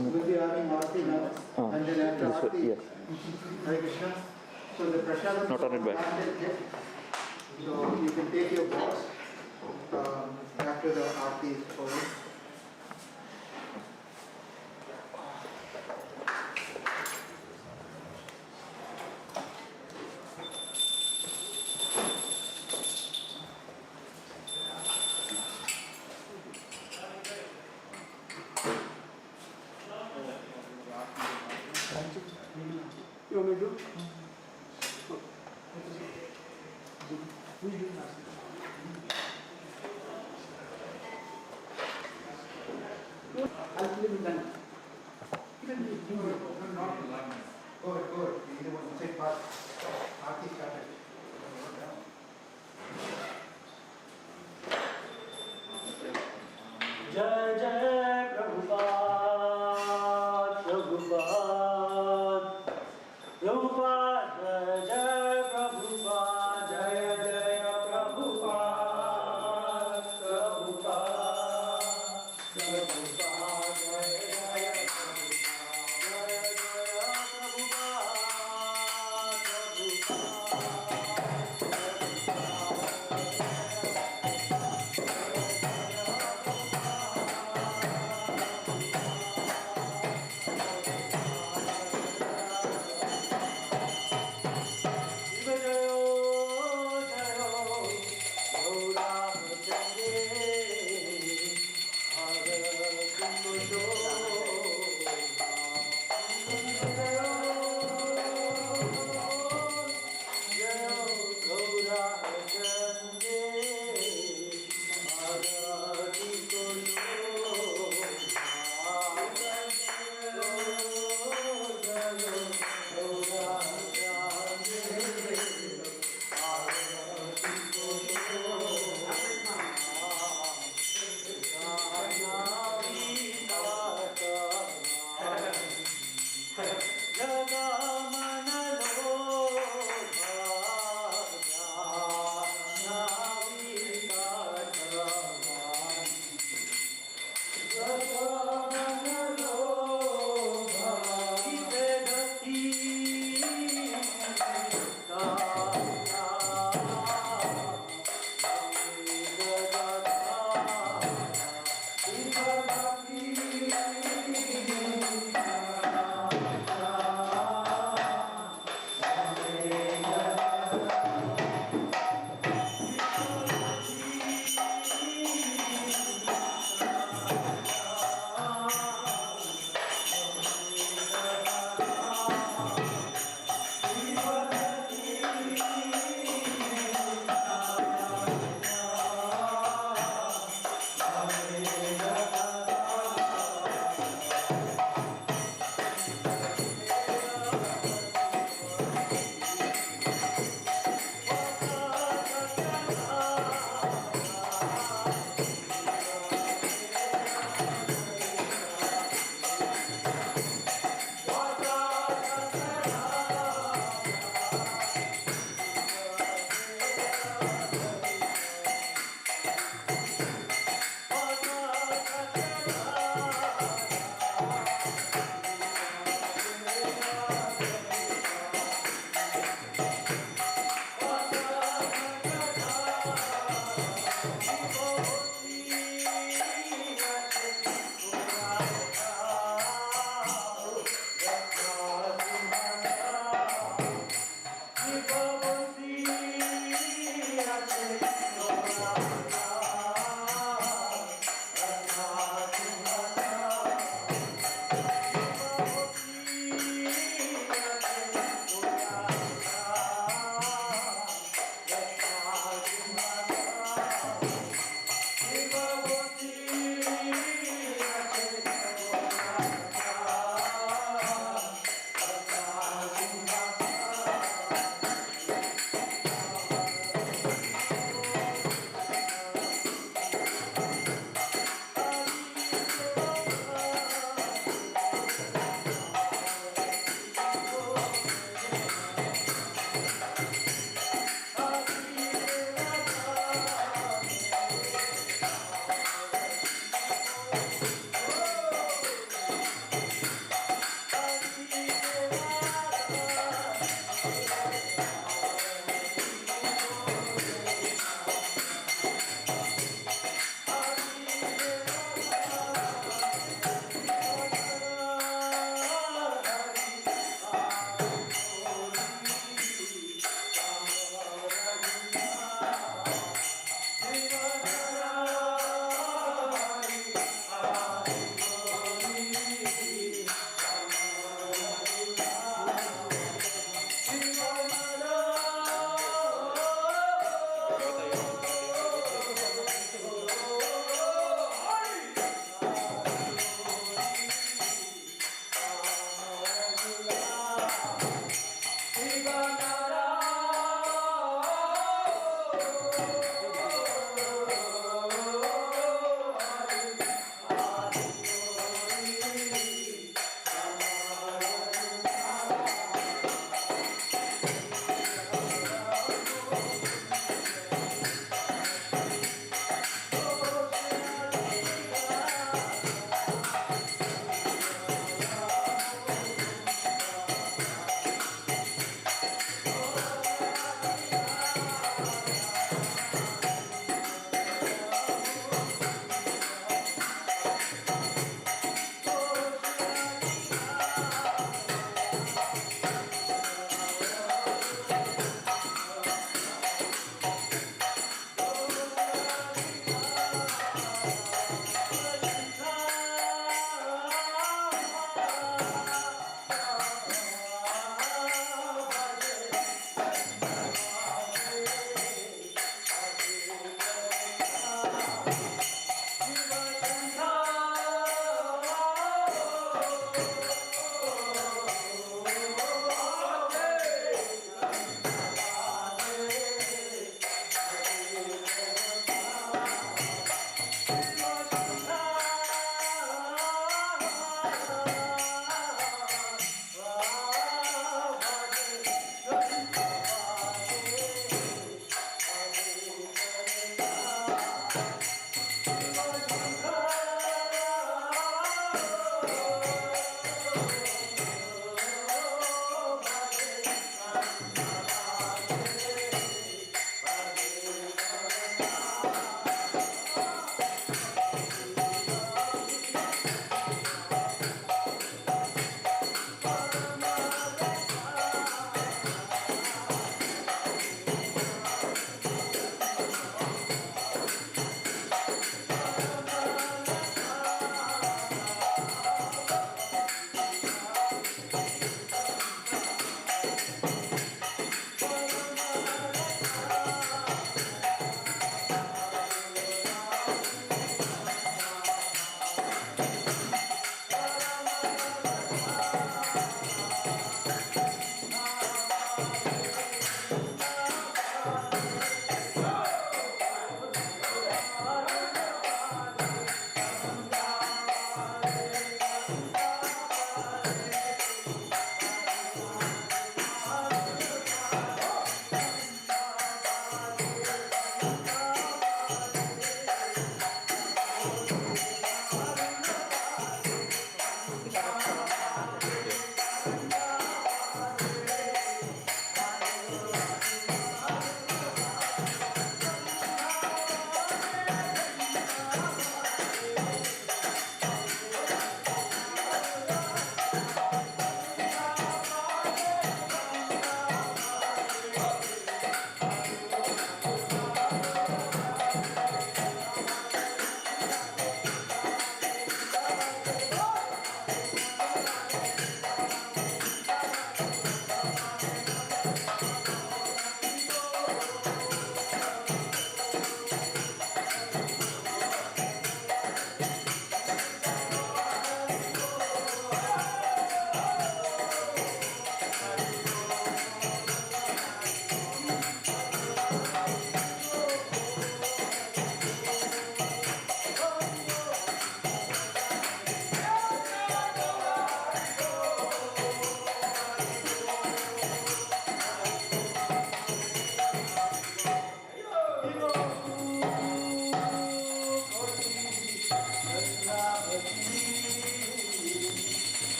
We'll be having Aarti now, and then after Aarti, yes. Hare Krishna. So the prasadam Not on it back. So you can take your box after the Aarti is over. You want me to do? I'll leave it done. Go ahead. You either want to take part. Aarti started. Jai Jai Prabhupada, Prabhupada, Prabhupada, Jai Prabhupada, Jai Jai Prabhupada, Prabhupada, Prabhupada, Jai Jai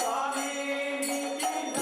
Swami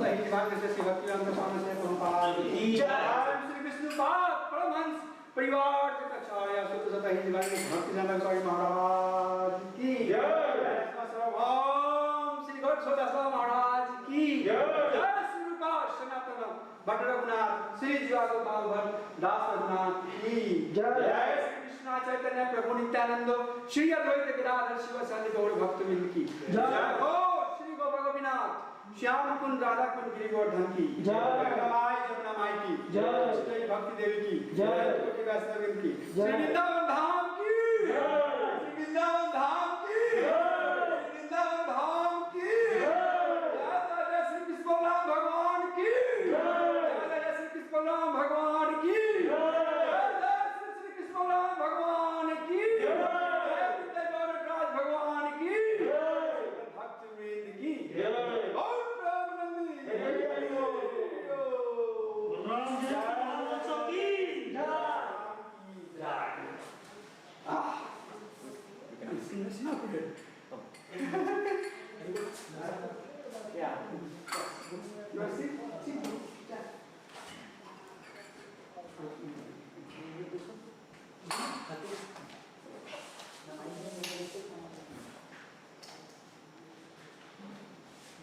ही भाग्य से भक्तिवेदांत स्वामी से प्रभुपाद की जय। श्री विष्णु पाद परमहंस परिवार के कक्षाया सुत सत ही भाग्य भक्तिवेदांत स्वामी महाराज की जय। सर्वभौम श्री गौरसोदास महाराज की जय। जय श्री रूपा सनातन भट्ट रघुनाथ श्री जीवा गोपाल भट्ट दास रघुनाथ की जय। जय श्री कृष्ण चैतन्य प्रभु नित्यानंद श्री अद्वैत गदाधर शिव सादि गौर भक्तवृंद की जय हो। श्री गोपगोपीनाथ श्याम कुंड राधा कुंड गिरिवर्धन की जय। गंगामाई जमुना माई की जय। श्री भक्ति देवी की जय। कोटि वैष्णव की श्री वृंदावन धाम की जय। श्री वृंदावन धाम की जय। श्री वृंदावन धाम की जय। जय श्री कृष्ण बलराम भगवान की जय। जय श्री कृष्ण बलराम भगवान की जय। जय श्री कृष्ण बलराम भगवान की जय। जय गौरराज भगवान की जय। भक्तवृंद की जय।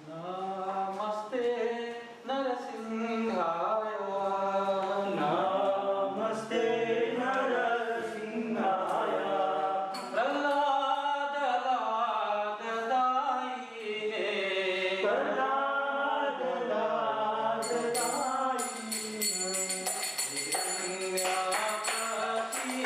नमस्ते नरसिंहाय नमस्ते नरसिंहाय Prahlad लाददायिने Prahlad लाददायिने हिरण्याकाशी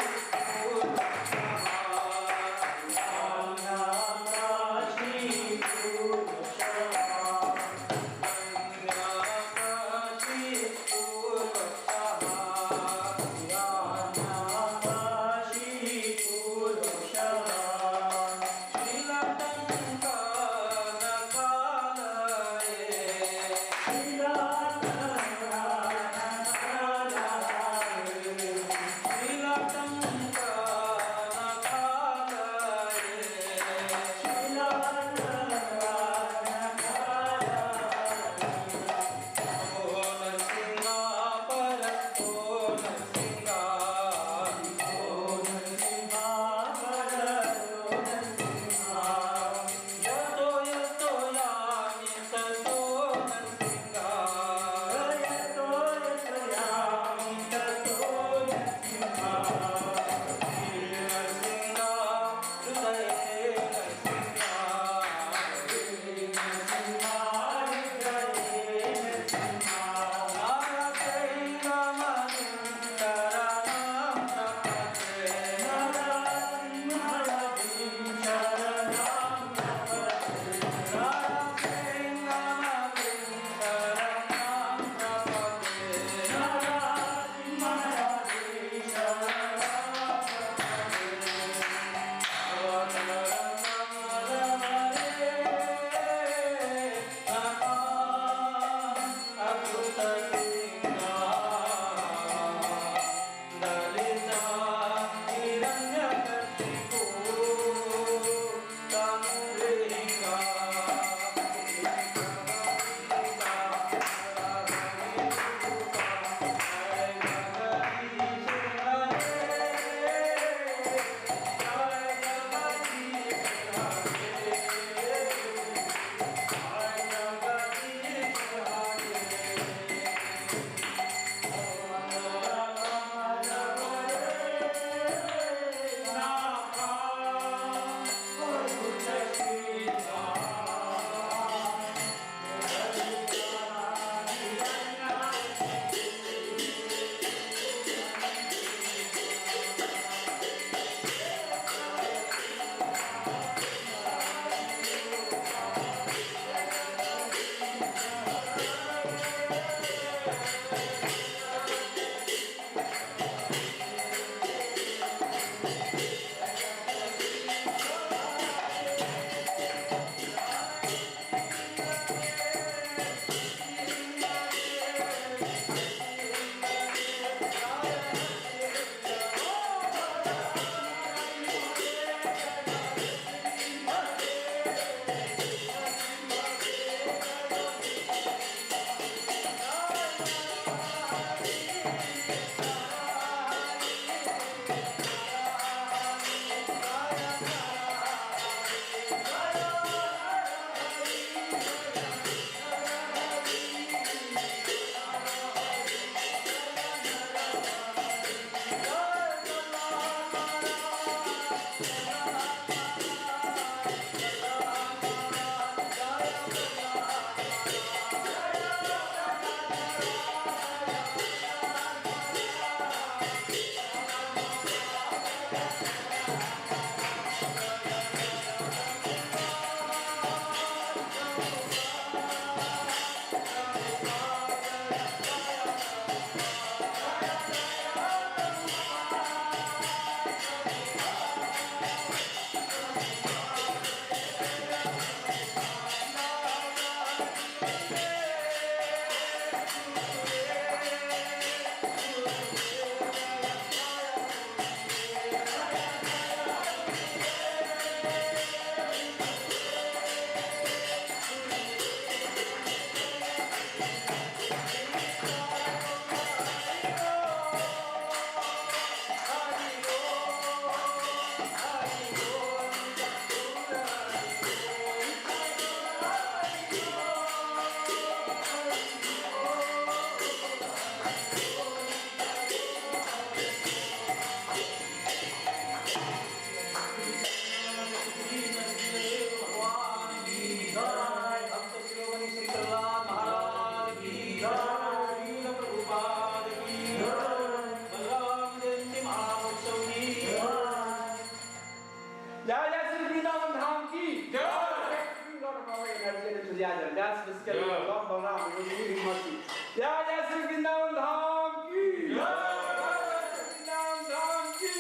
Ram, we need mercy. Yeah, yes, Vrindavan Dham ki. Vrindavan Dham ki.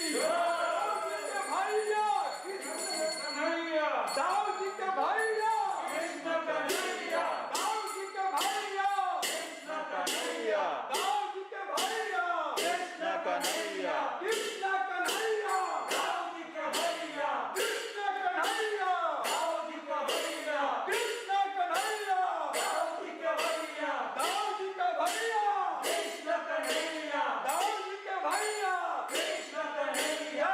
Bhaiya, Krishna Kanhaiya. Dav ji ka bhaiya. Krishna Kanhaiya. Dav ji ka bhaiya. Krishna Kanhaiya. Dav ji ka bhaiya. Krishna Kanhaiya. Krishna Kanhaiya. Dav ji ka bhaiya. Krishna Kanhaiya. Dav ji ka bhaiya. Krishna Kanhaiya. Dav ji ka bhaiya. Dav ji ka bhaiya. Krishna Kanhaiya. Dav ji ka bhaiya. Krishna Kanhaiya.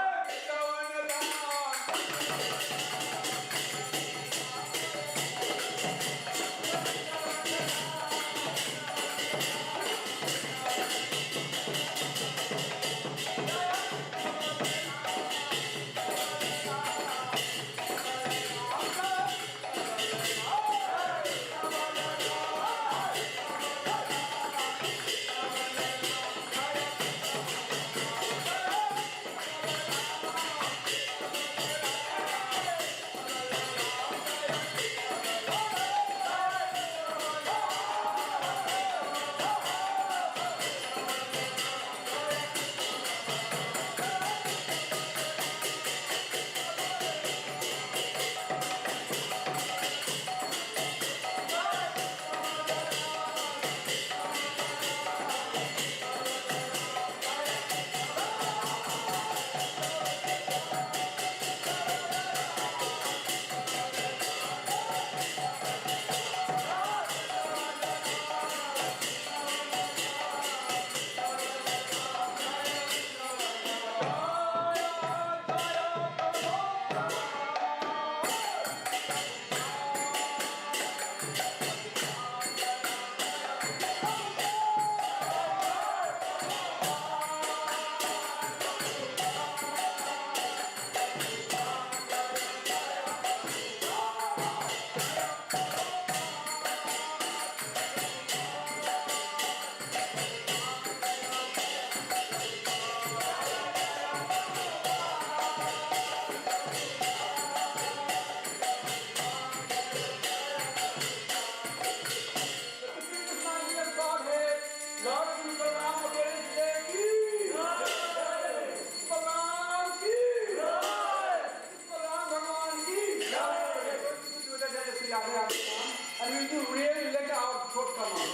And we do really let our throat come out.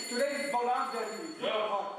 Today is Balaram's Jayati.